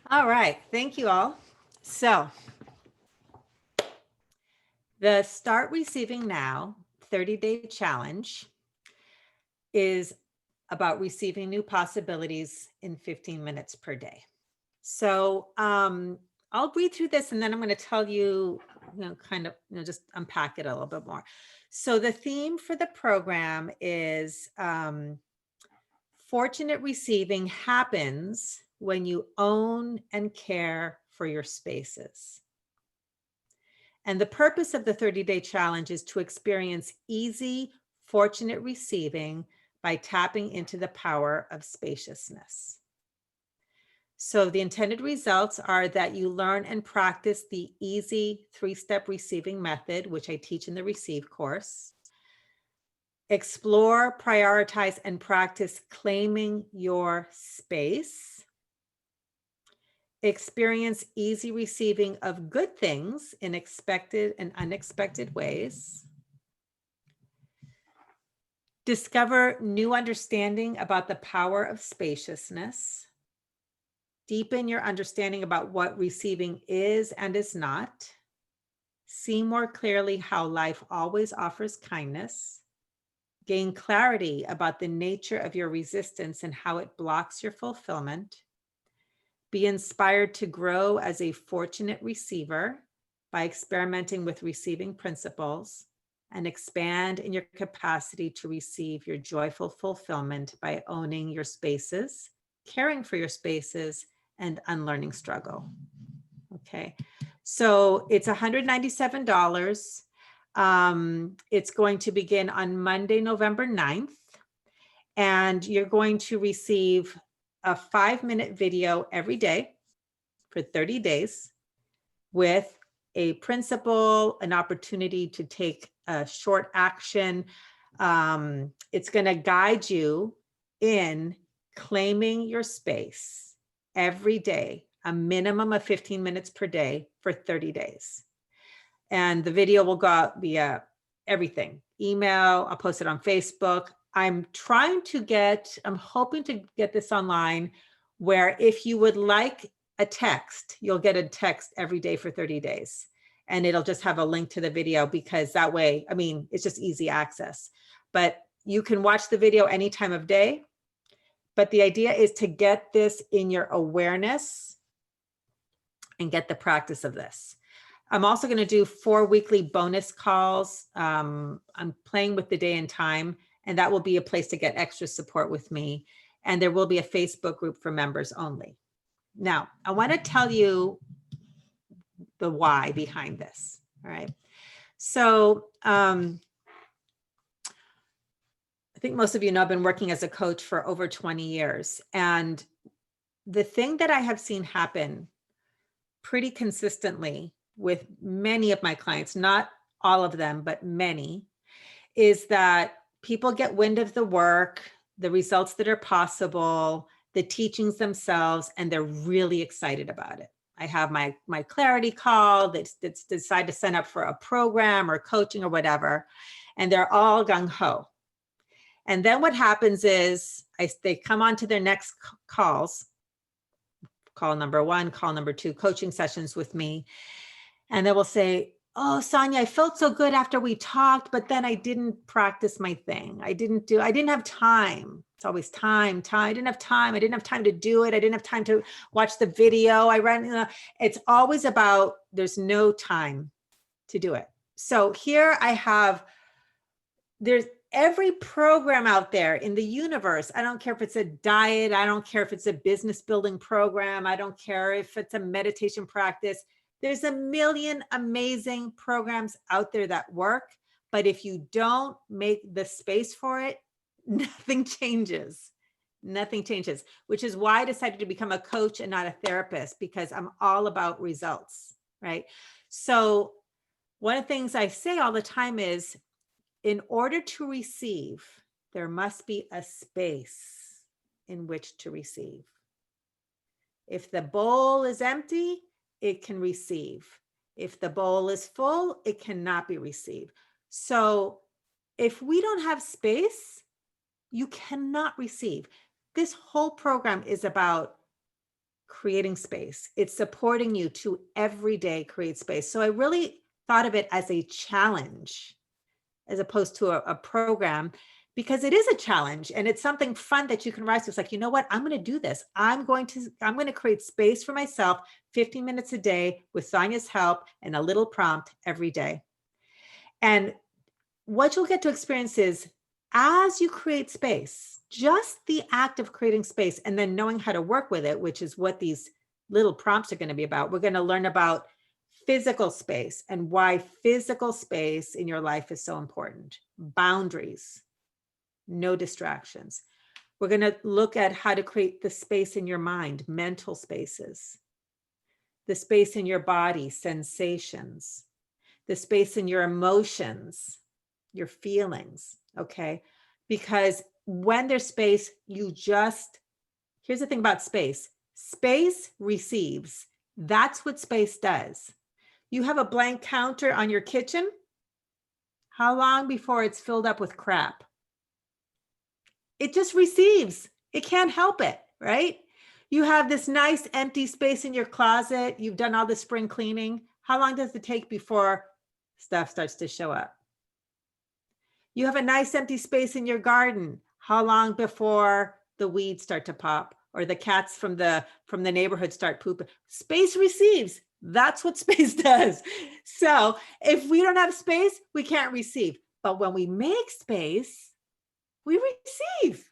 All right, thank you all. So the Start Receiving Now 30-day challenge is about receiving new possibilities in 15 minutes per day. So I'll read through this and then I'm going to tell you, just unpack it a little bit more. So the theme for the program is fortunate receiving happens when you own and care for your spaces. And the purpose of the 30-day challenge is to experience easy, fortunate receiving by tapping into the power of spaciousness. So the intended results are that you learn and practice the easy 3-step receiving method, which I teach in the Receive course. Explore, prioritize, and practice claiming your space. Experience easy receiving of good things in expected and unexpected ways. Discover new understanding about the power of spaciousness. Deepen your understanding about what receiving is and is not. See more clearly how life always offers kindness. Gain clarity about the nature of your resistance and how it blocks your fulfillment. Be inspired to grow as a fortunate receiver by experimenting with receiving principles, and expand in your capacity to receive your joyful fulfillment by owning your spaces, caring for your spaces, and unlearning struggle. Okay, so it's $197. It's going to begin on Monday, November 9th, and you're going to receive a 5-minute video every day for 30 days with a principle, an opportunity to take a short action. It's going to guide you in claiming your space every day, a minimum of 15 minutes per day for 30 days. And the video will go out via everything, email, I'll post it on Facebook. I'm hoping to get this online where if you would like a text, you'll get a text every day for 30 days. and it'll just have a link to the video, because that way, I mean, it's just easy access. But you can watch the video any time of day. But the idea is to get this in your awareness and get the practice of this. I'm also going to do 4 weekly bonus calls. I'm playing with the day and time, and that will be a place to get extra support with me. And there will be a Facebook group for members only. Now, I want to tell you the why behind this. All right. So I think most of you know I've been working as a coach for over 20 years. And the thing that I have seen happen pretty consistently with many of my clients, not all of them, but many, is that people get wind of the work, the results that are possible, the teachings themselves, and they're really excited about it. I have my clarity call that's decide to sign up for a program or coaching or whatever, and they're all gung-ho. And then what happens is they come on to their next calls, call number 1, call number 2, coaching sessions with me. And they will say, oh, Sonia, I felt so good after we talked, but then I didn't practice my thing. I didn't have time. It's always time. I didn't have time. I didn't have time to do it. I didn't have time to watch the video. It's always about, there's no time to do it. So here I have, there's every program out there in the universe. I don't care if it's a diet. I don't care if it's a business building program. I don't care if it's a meditation practice. There's a million amazing programs out there that work, but if you don't make the space for it, nothing changes. Nothing changes, which is why I decided to become a coach and not a therapist, because I'm all about results, right? So one of the things I say all the time is, in order to receive, there must be a space in which to receive. If the bowl is empty, it can receive. If the bowl is full, it cannot be received. So if we don't have space, you cannot receive. This whole program is about creating space. It's supporting you to every day create space. So I really thought of it as a challenge as opposed to a program, because it is a challenge and it's something fun that you can rise to. It's like, you know what, I'm going to do this. I'm going to create space for myself 15 minutes a day with Sonia's help and a little prompt every day. And what you'll get to experience is, as you create space, just the act of creating space and then knowing how to work with it, which is what these little prompts are going to be about. We're going to learn about physical space and why physical space in your life is so important. Boundaries, no distractions. We're going to look at how to create the space in your mind, mental spaces, the space in your body, sensations, the space in your emotions, your feelings, okay? Because when there's space, here's the thing about space. Space receives. That's what space does. You have a blank counter on your kitchen. How long before it's filled up with crap? It just receives. It can't help it, right? You have this nice empty space in your closet. You've done all the spring cleaning. How long does it take before stuff starts to show up? You have a nice empty space in your garden. How long before the weeds start to pop or the cats from the neighborhood start pooping? Space receives. That's what space does. So if we don't have space, we can't receive. But when we make space, we receive.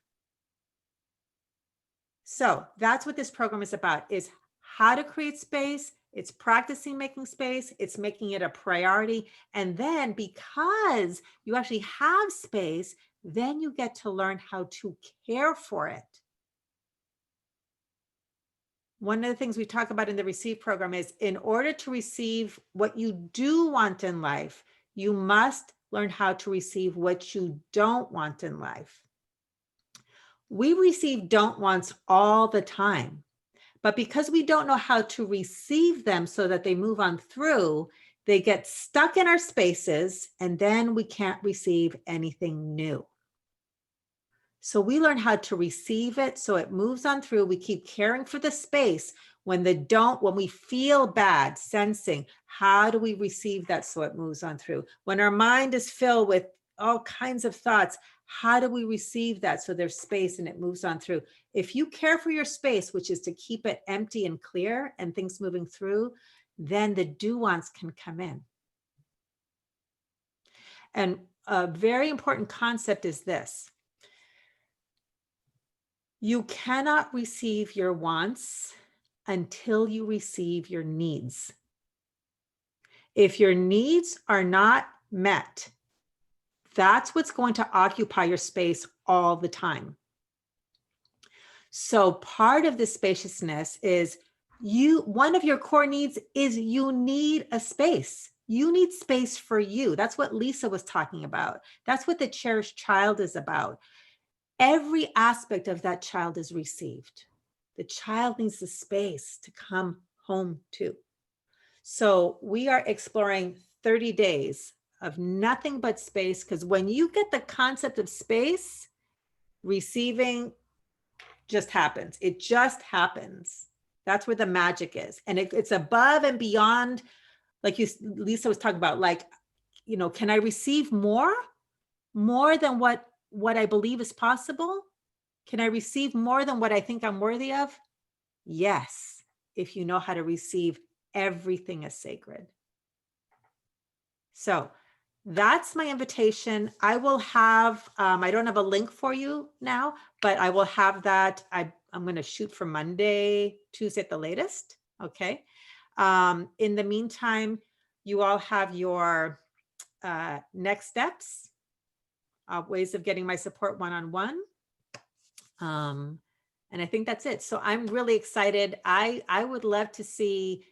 So that's what this program is about, is how to create space. It's practicing making space. It's making it a priority. And then because you actually have space, then you get to learn how to care for it. One of the things we talk about in the Receive program is, in order to receive what you do want in life, you must learn how to receive what you don't want in life. We receive don't wants all the time, but because we don't know how to receive them so that they move on through, they get stuck in our spaces, and then we can't receive anything new. So we learn how to receive it so it moves on through. We keep caring for the space. When we feel bad, sensing, how do we receive that so it moves on through? When our mind is filled with all kinds of thoughts, how do we receive that so there's space and it moves on through? If you care for your space, which is to keep it empty and clear and things moving through, then the nuance can come in. And a very important concept is this. You cannot receive your wants until you receive your needs. If your needs are not met, that's what's going to occupy your space all the time. So part of the spaciousness is one of your core needs is you need a space. You need space for you. That's what Lisa was talking about. That's what the cherished child is about. Every aspect of that child is received. The child needs the space to come home to. So we are exploring 30 days of nothing but space, because when you get the concept of space, receiving just happens. It just happens. That's where the magic is. And it's above and beyond, like Lisa was talking about, like, can I receive more than what I believe is possible? Can I receive more than what I think I'm worthy of? Yes, if you know how to receive everything as sacred. So that's my invitation. I will have, I don't have a link for you now, but I will have that. I'm going to shoot for Monday, Tuesday at the latest. Okay. In the meantime, you all have your next steps, ways of getting my support one-on-one. And I think that's it. So I'm really excited. I would love to see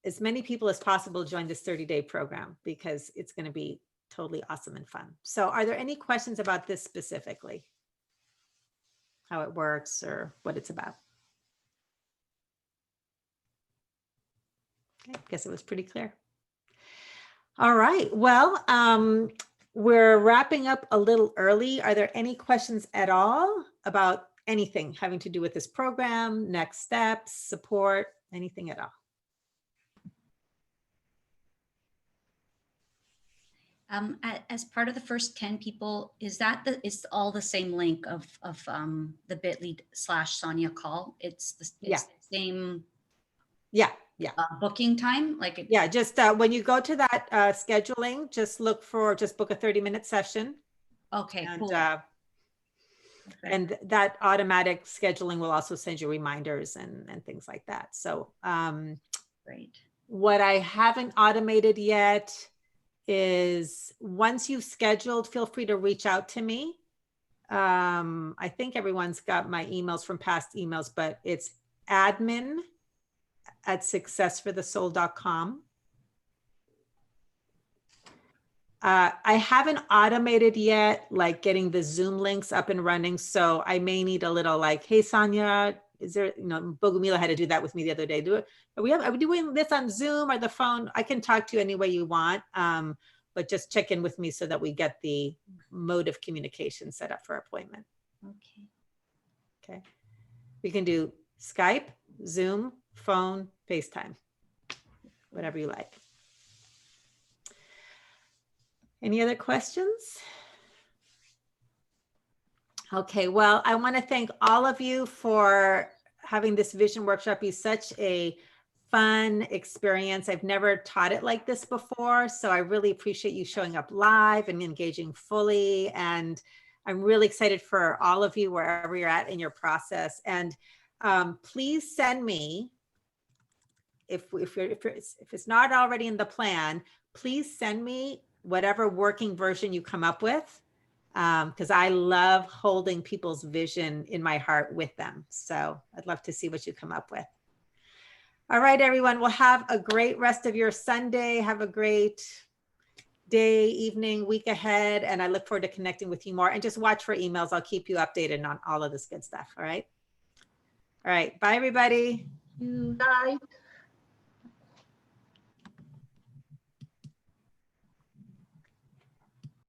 as many people as possible join this 30-day program, because it's going to be totally awesome and fun. So are there any questions about this specifically? How it works or what it's about? Okay, I guess it was pretty clear. All right. Well, we're wrapping up a little early. Are there any questions at all about anything having to do with this program, next steps, support, anything at all?
As part of the first 10 people, is all the same link of the bit.ly/Sonia call? It's the same. Yeah. Booking time,
Yeah, just when you go to that scheduling, just book a 30-minute session.
Okay,
and,
cool.
And that automatic scheduling will also send you reminders and things like that. So
great.
What I haven't automated yet is, once you've scheduled, feel free to reach out to me. I think everyone's got my emails from past emails, but it's admin@successforthesoul.com. I haven't automated yet, like getting the Zoom links up and running. So I may need a little like, hey, Sonia, is there, Bogumila had to do that with me the other day. Are we doing this on Zoom or the phone? I can talk to you any way you want, but just check in with me so that we get the mode of communication set up for appointment. Okay. We can do Skype, Zoom, phone, FaceTime, whatever you like. Any other questions? Okay, well, I want to thank all of you for having this vision workshop be such a fun experience. I've never taught it like this before, so I really appreciate you showing up live and engaging fully. And I'm really excited for all of you, wherever you're at in your process. And please send me, if it's not already in the plan, please send me whatever working version you come up with, because I love holding people's vision in my heart with them. So I'd love to see what you come up with. All right, everyone, well, have a great rest of your Sunday. Have a great day, evening, week ahead. And I look forward to connecting with you more, and just watch for emails. I'll keep you updated on all of this good stuff. All right. All right. Bye, everybody.
Bye.